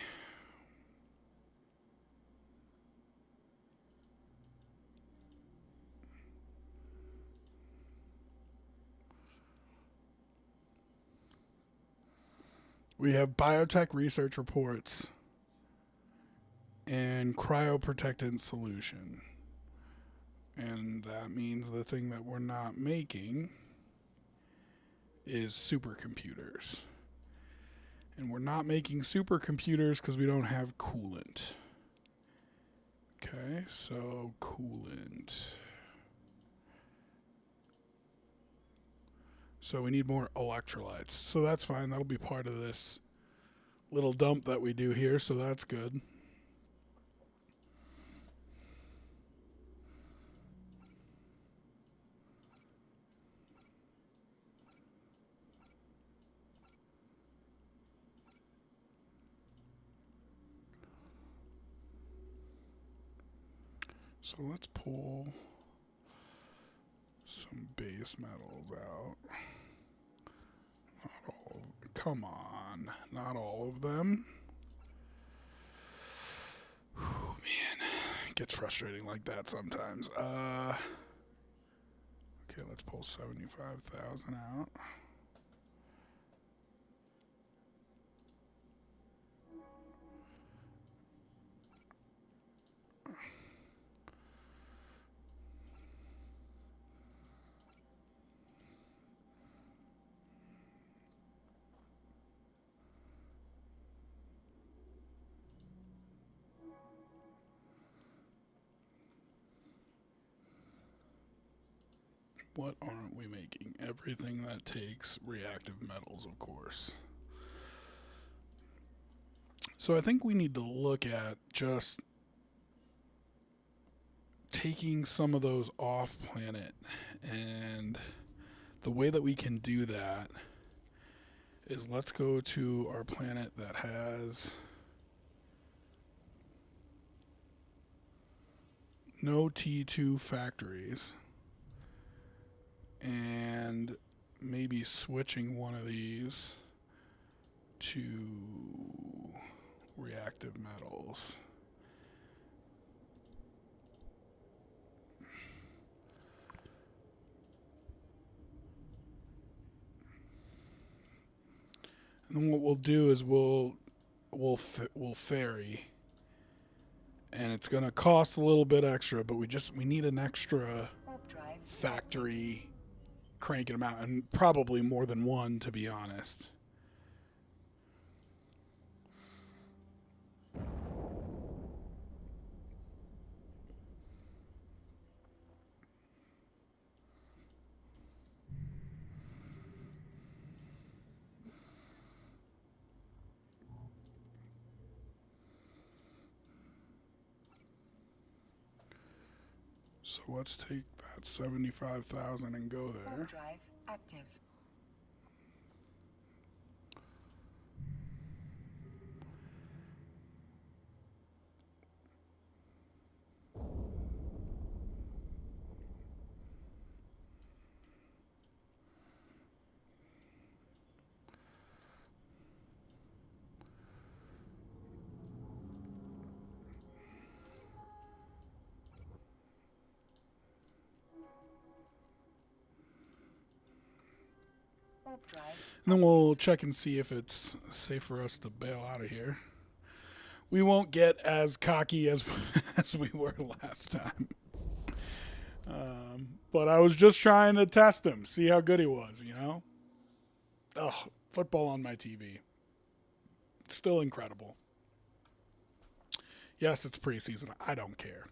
we have biotech research reports and cryoprotectant solution. And that means the thing that we're not making is supercomputers. And we're not making supercomputers because we don't have coolant. Okay, so coolant. So we need more electrolytes. So that's fine. That'll be part of this little dump that we do here. So that's good. So let's pull some base metals out. Not all of, come on, not all of them. Whew, man, it gets frustrating like that sometimes. Okay, let's pull 75,000 out. What aren't we making? Everything that takes reactive metals, of course. So I think we need to look at just taking some of those off planet, and the way that we can do that is let's go to our planet that has no T2 factories, and maybe switching one of these to reactive metals. And then what we'll do is we'll ferry, and it's going to cost a little bit extra, but we need an extra factory cranking them out, and probably more than one, to be honest. So let's take that 75,000 and go there. Drive active. Warp drive. And then we'll check and see if it's safe for us to bail out of here. We won't get as cocky as, as we were last time. But I was just trying to test him, see how good he was, you know? Oh, football on my TV. Still incredible. Yes, it's preseason. I don't care.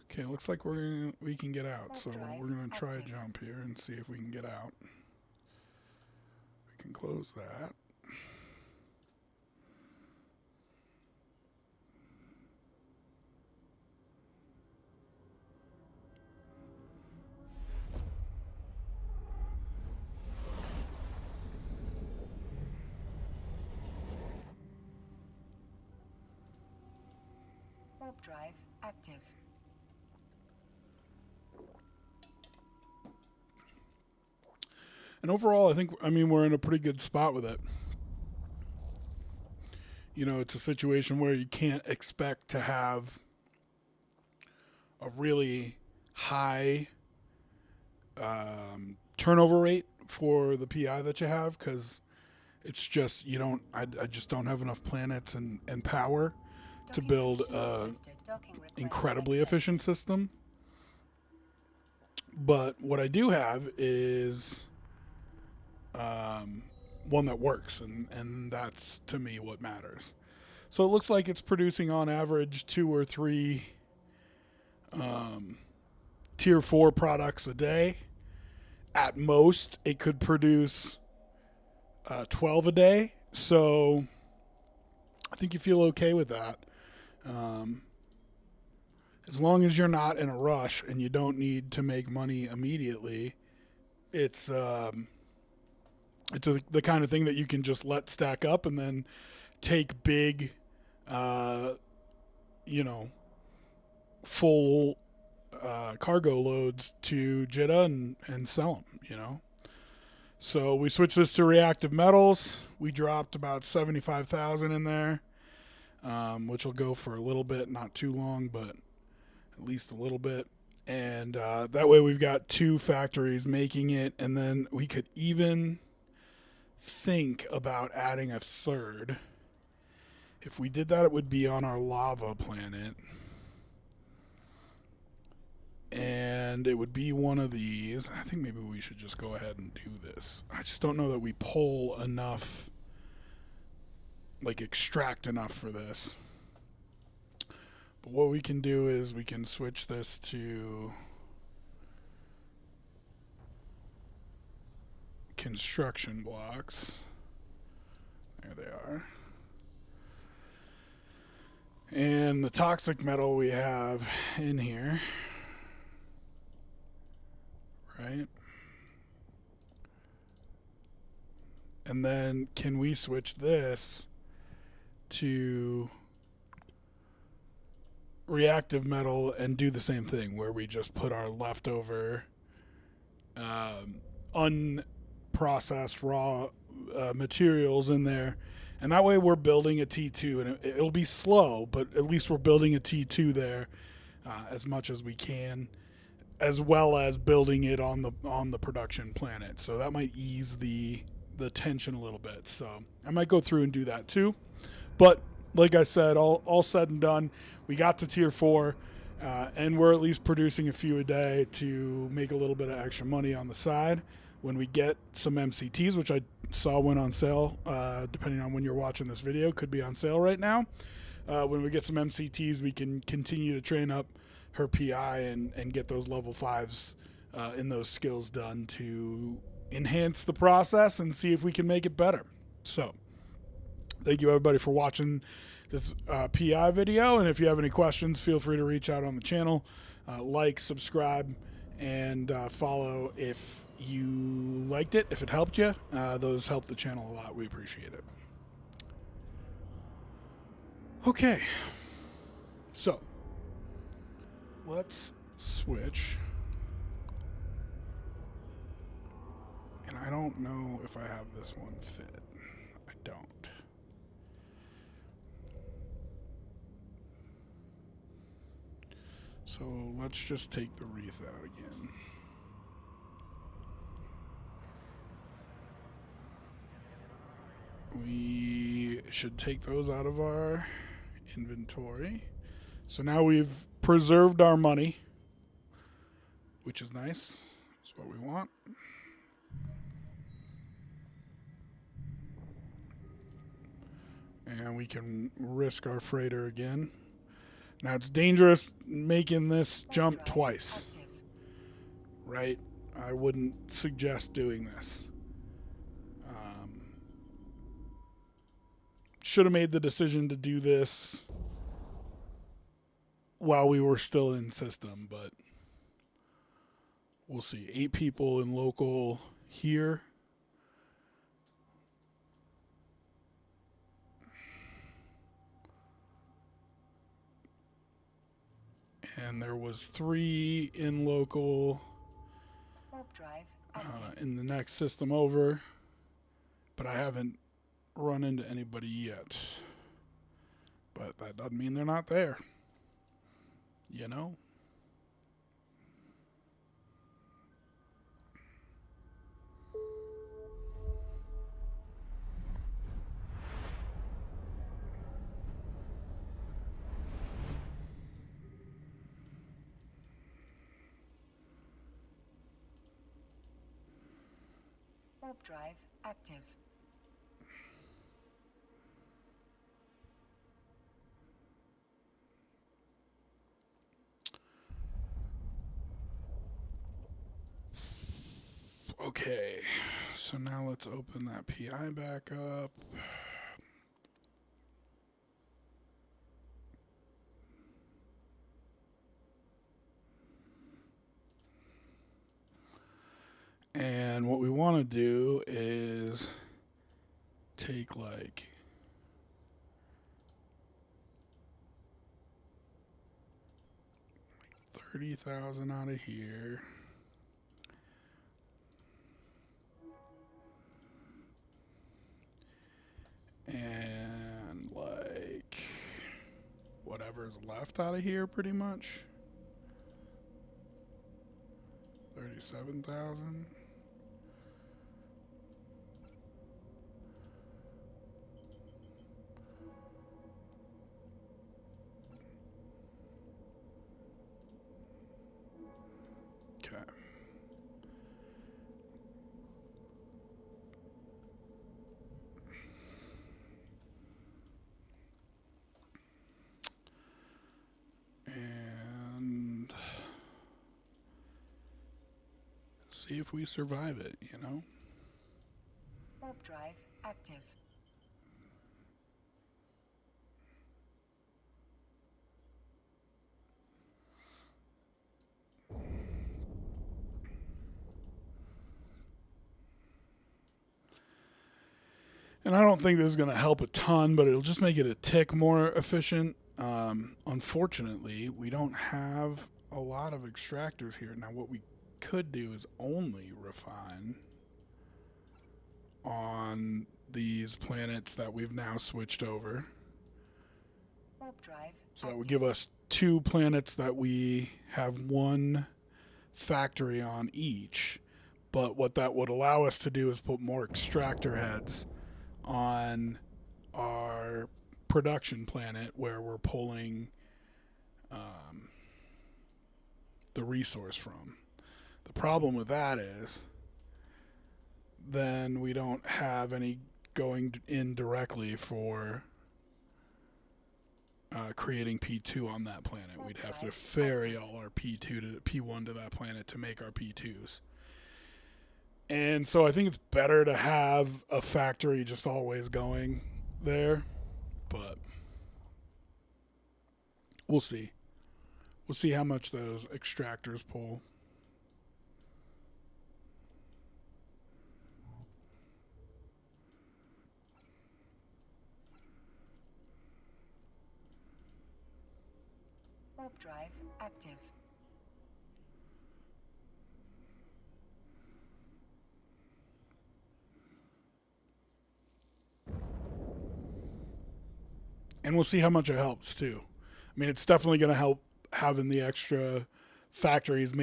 Okay, looks like we can get out. So we're gonna try a jump here and see if we can get out. We can close that. Warp drive active. And overall, I mean, we're in a pretty good spot with it. You know, it's a situation where you can't expect to have a really high turnover rate for the PI that you have, because it's just, I just don't have enough planets and power to build a incredibly efficient system. But what I do have is one that works, and that's, to me, what matters. So it looks like it's producing on average 2 or 3 tier 4 products a day. At most, it could produce 12 a day. So I think you feel okay with that. As long as you're not in a rush and you don't need to make money immediately, it's the kind of thing that you can just let stack up and then take big, full cargo loads to Jeddah and sell them, So we switched this to reactive metals. We dropped about 75,000 in there, which will go for a little bit, not too long, but at least a little bit. And that way we've got 2 factories making it, and then we could even think about adding a 3rd. If we did that, it would be on our lava planet. And it would be one of these. I think maybe we should just go ahead and do this. I just don't know that we pull enough, extract enough for this. But what we can do is we can switch this to construction blocks. There they are. And the toxic metal we have in here, right? And then can we switch this to reactive metal and do the same thing, where we just put our leftover unprocessed raw materials in there, and that way we're building a T2, and it'll be slow, but at least we're building a T2 there as much as we can, as well as building it on the production planet. So that might ease the tension a little bit. So I might go through and do that too. But like I said, all said and done, we got to tier 4, and we're at least producing a few a day to make a little bit of extra money on the side. When we get some MCTs, which I saw went on sale, depending on when you're watching this video, could be on sale right now. When we get some MCTs, we can continue to train up her PI and get those level 5s in those skills done to enhance the process and see if we can make it better. So thank you everybody for watching this PI video, and if you have any questions, feel free to reach out on the channel, like, subscribe, and follow if you liked it, if it helped you. Those help the channel a lot. We appreciate it. Okay, so let's switch. And I don't know if I have this one fit. I don't. So So let's just take the wreath out again. We should take those out of our inventory. So now we've preserved our money, which is nice. That's what we want. And we can risk our freighter again. Now it's dangerous making this jump twice, right? I wouldn't suggest doing this. Should have made the decision to do this while we were still in system, but we'll see. 8 people in local here. And there was 3 in local in the next system over, but I haven't run into anybody yet. But that doesn't mean they're not there. You know? Warp drive active. Okay, so now let's open that PI back up. And what we want to do is take like 30,000 out of here. And like whatever's left out of here pretty much. 37,000. Okay. And see if we survive it, you know? Warp drive active. And I don't think this is going to help a ton, but it'll just make it a tick more efficient. Unfortunately, we don't have a lot of extractors here. Now, what we could do is only refine on these planets that we've now switched over. Warp drive So that would give us 2 planets that we have 1 factory on each. But what that would allow us to do is put more extractor heads on our production planet where we're pulling the resource from. The problem with that is then we don't have any going in directly for creating P2 on that planet. We'd have to ferry all our P2 to P1 to that planet to make our P2s. And so I think it's better to have a factory just always going there, but we'll see. We'll see how much those extractors pull. Warp drive active. And we'll see how much it helps too. I mean, it's definitely going to help having the extra factories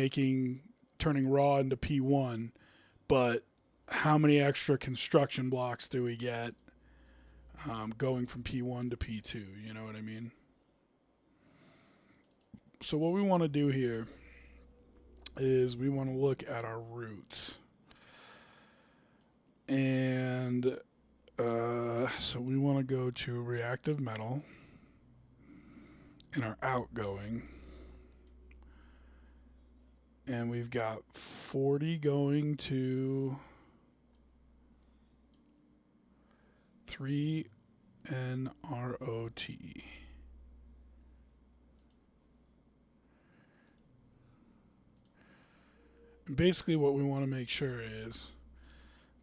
turning raw into P1, but how many extra construction blocks do we get going from P1 to P2? You know what I mean? So what we want to do here is we want to look at our roots. And so we want to go to reactive metal in our outgoing. And we've got 40 going to 3NROT. And basically what we want to make sure is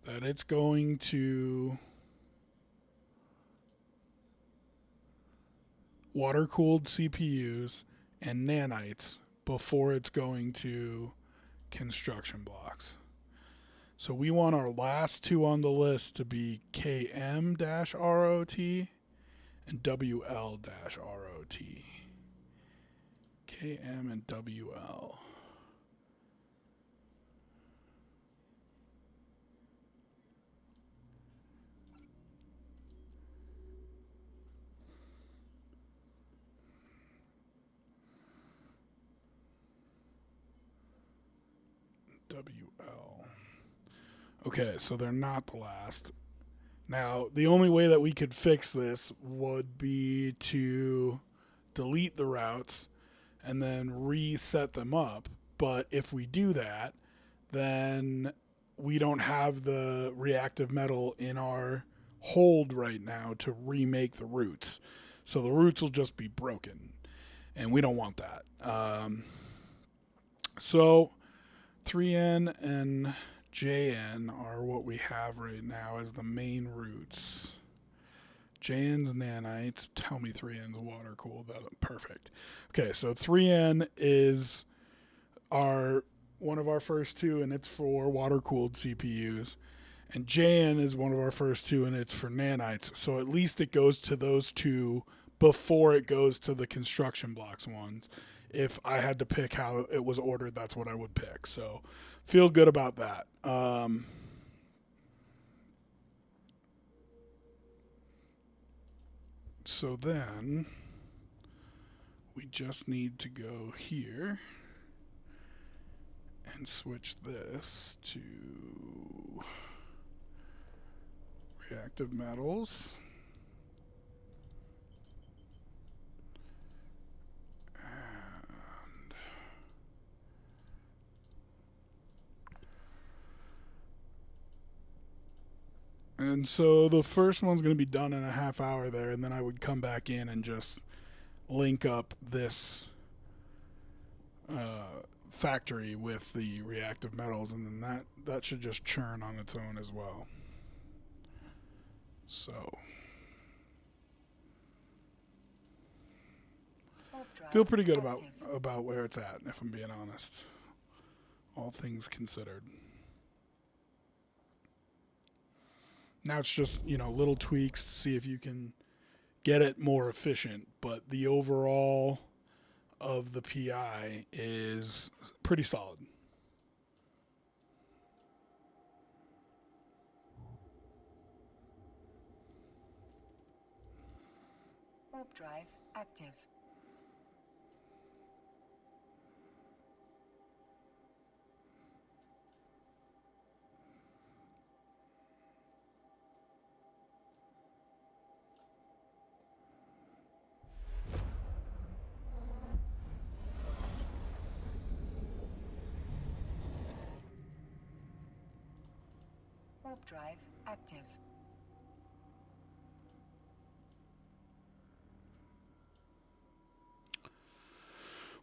that it's going to water-cooled CPUs and nanites before it's going to construction blocks. So we want our last two on the list to be KM-ROT and WL-ROT. KM and WL. WL. Okay, so they're not the last. Now, the only way that we could fix this would be to delete the routes and then reset them up. But if we do that, then we don't have the reactive metal in our hold right now to remake the routes. So the routes will just be broken, and we don't want that. So 3N and JN are what we have right now as the main routes. JN's nanites. Tell me 3N's water cooled. Perfect. Okay, so 3N is one of our first two, and it's for water cooled CPUs. And JN is one of our first two, and it's for nanites. So at least it goes to those two before it goes to the construction blocks ones. If I had to pick how it was ordered, that's what I would pick. So feel good about that. So then we just need to go here and switch this to reactive metals. And so the first one's going to be done in a half hour there, and then I would come back in and just link up this factory with the reactive metals, and then that should just churn on its own as well. So feel pretty good about where it's at, if I'm being honest. All things considered. Now it's just, little tweaks to see if you can get it more efficient, but the overall of the PI is pretty solid. Warp drive active. Warp drive active.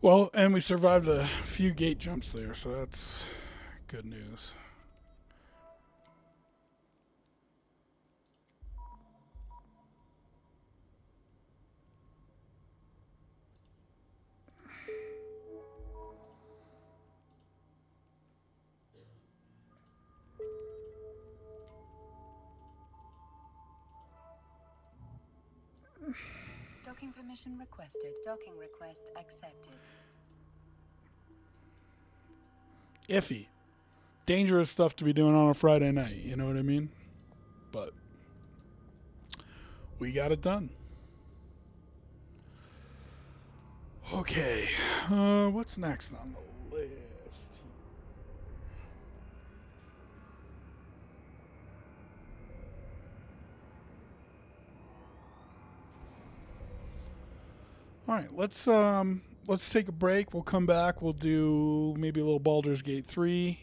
Well, and we survived a few gate jumps there, so that's good news. Docking permission requested. Docking request accepted. Iffy. Dangerous stuff to be doing on a Friday night, you know what I mean? But we got it done. Okay, what's next on the list? All right, let's take a break. We'll come back. We'll do maybe a little Baldur's Gate 3,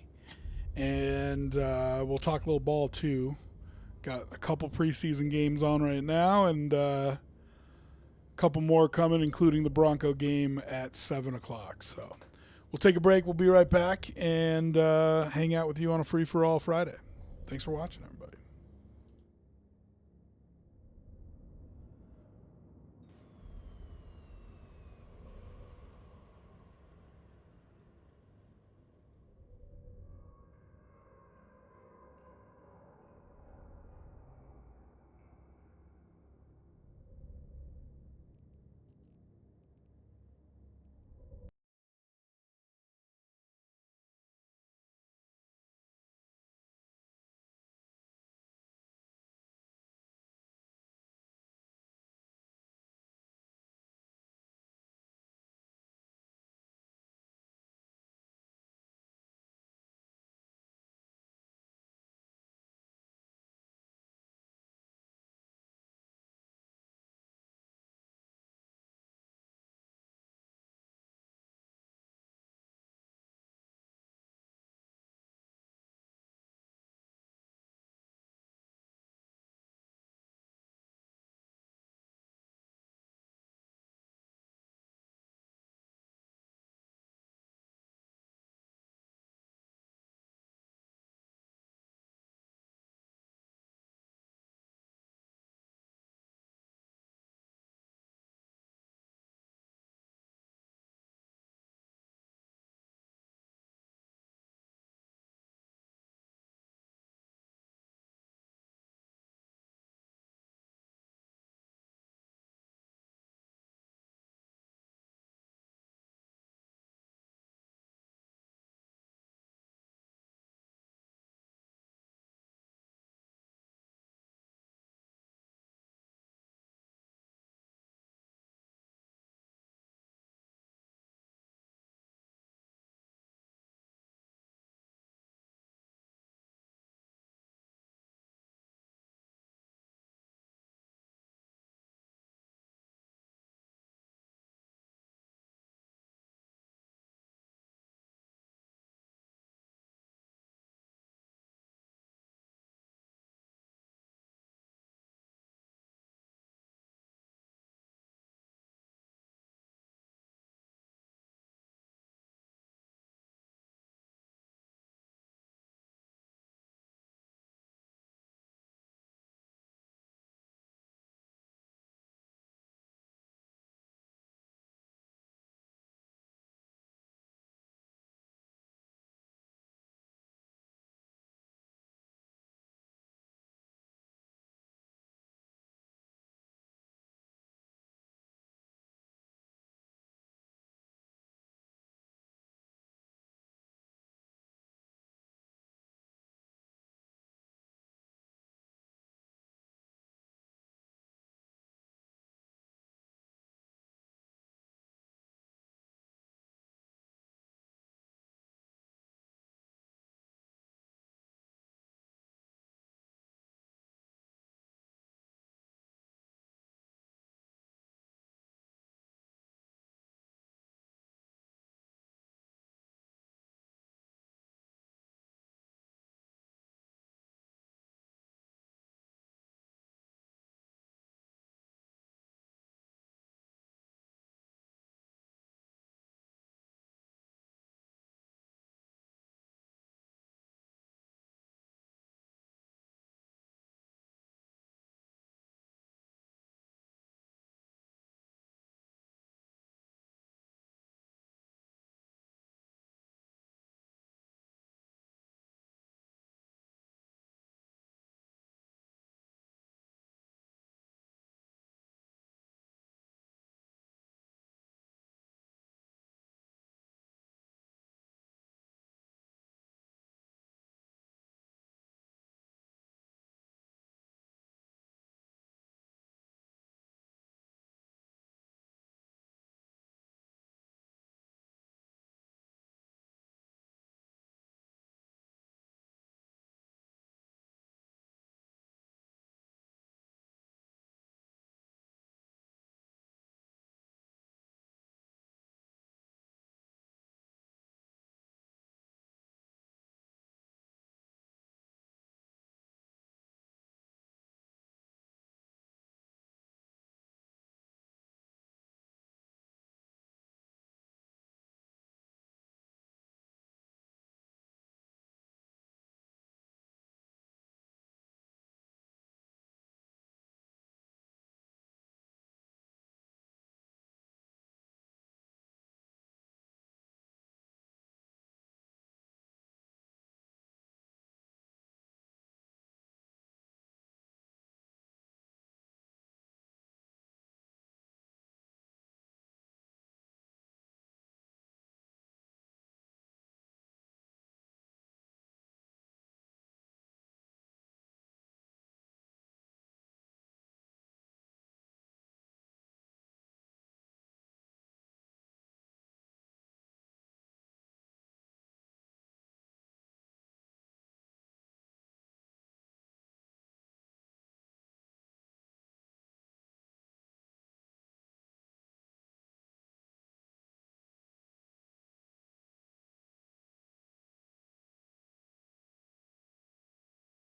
and we'll talk a little ball too. Got a couple preseason games on right now, and a couple more coming, including the Bronco game at 7 o'clock. So we'll take a break. We'll be right back and hang out with you on a free-for-all Friday. Thanks for watching, everybody.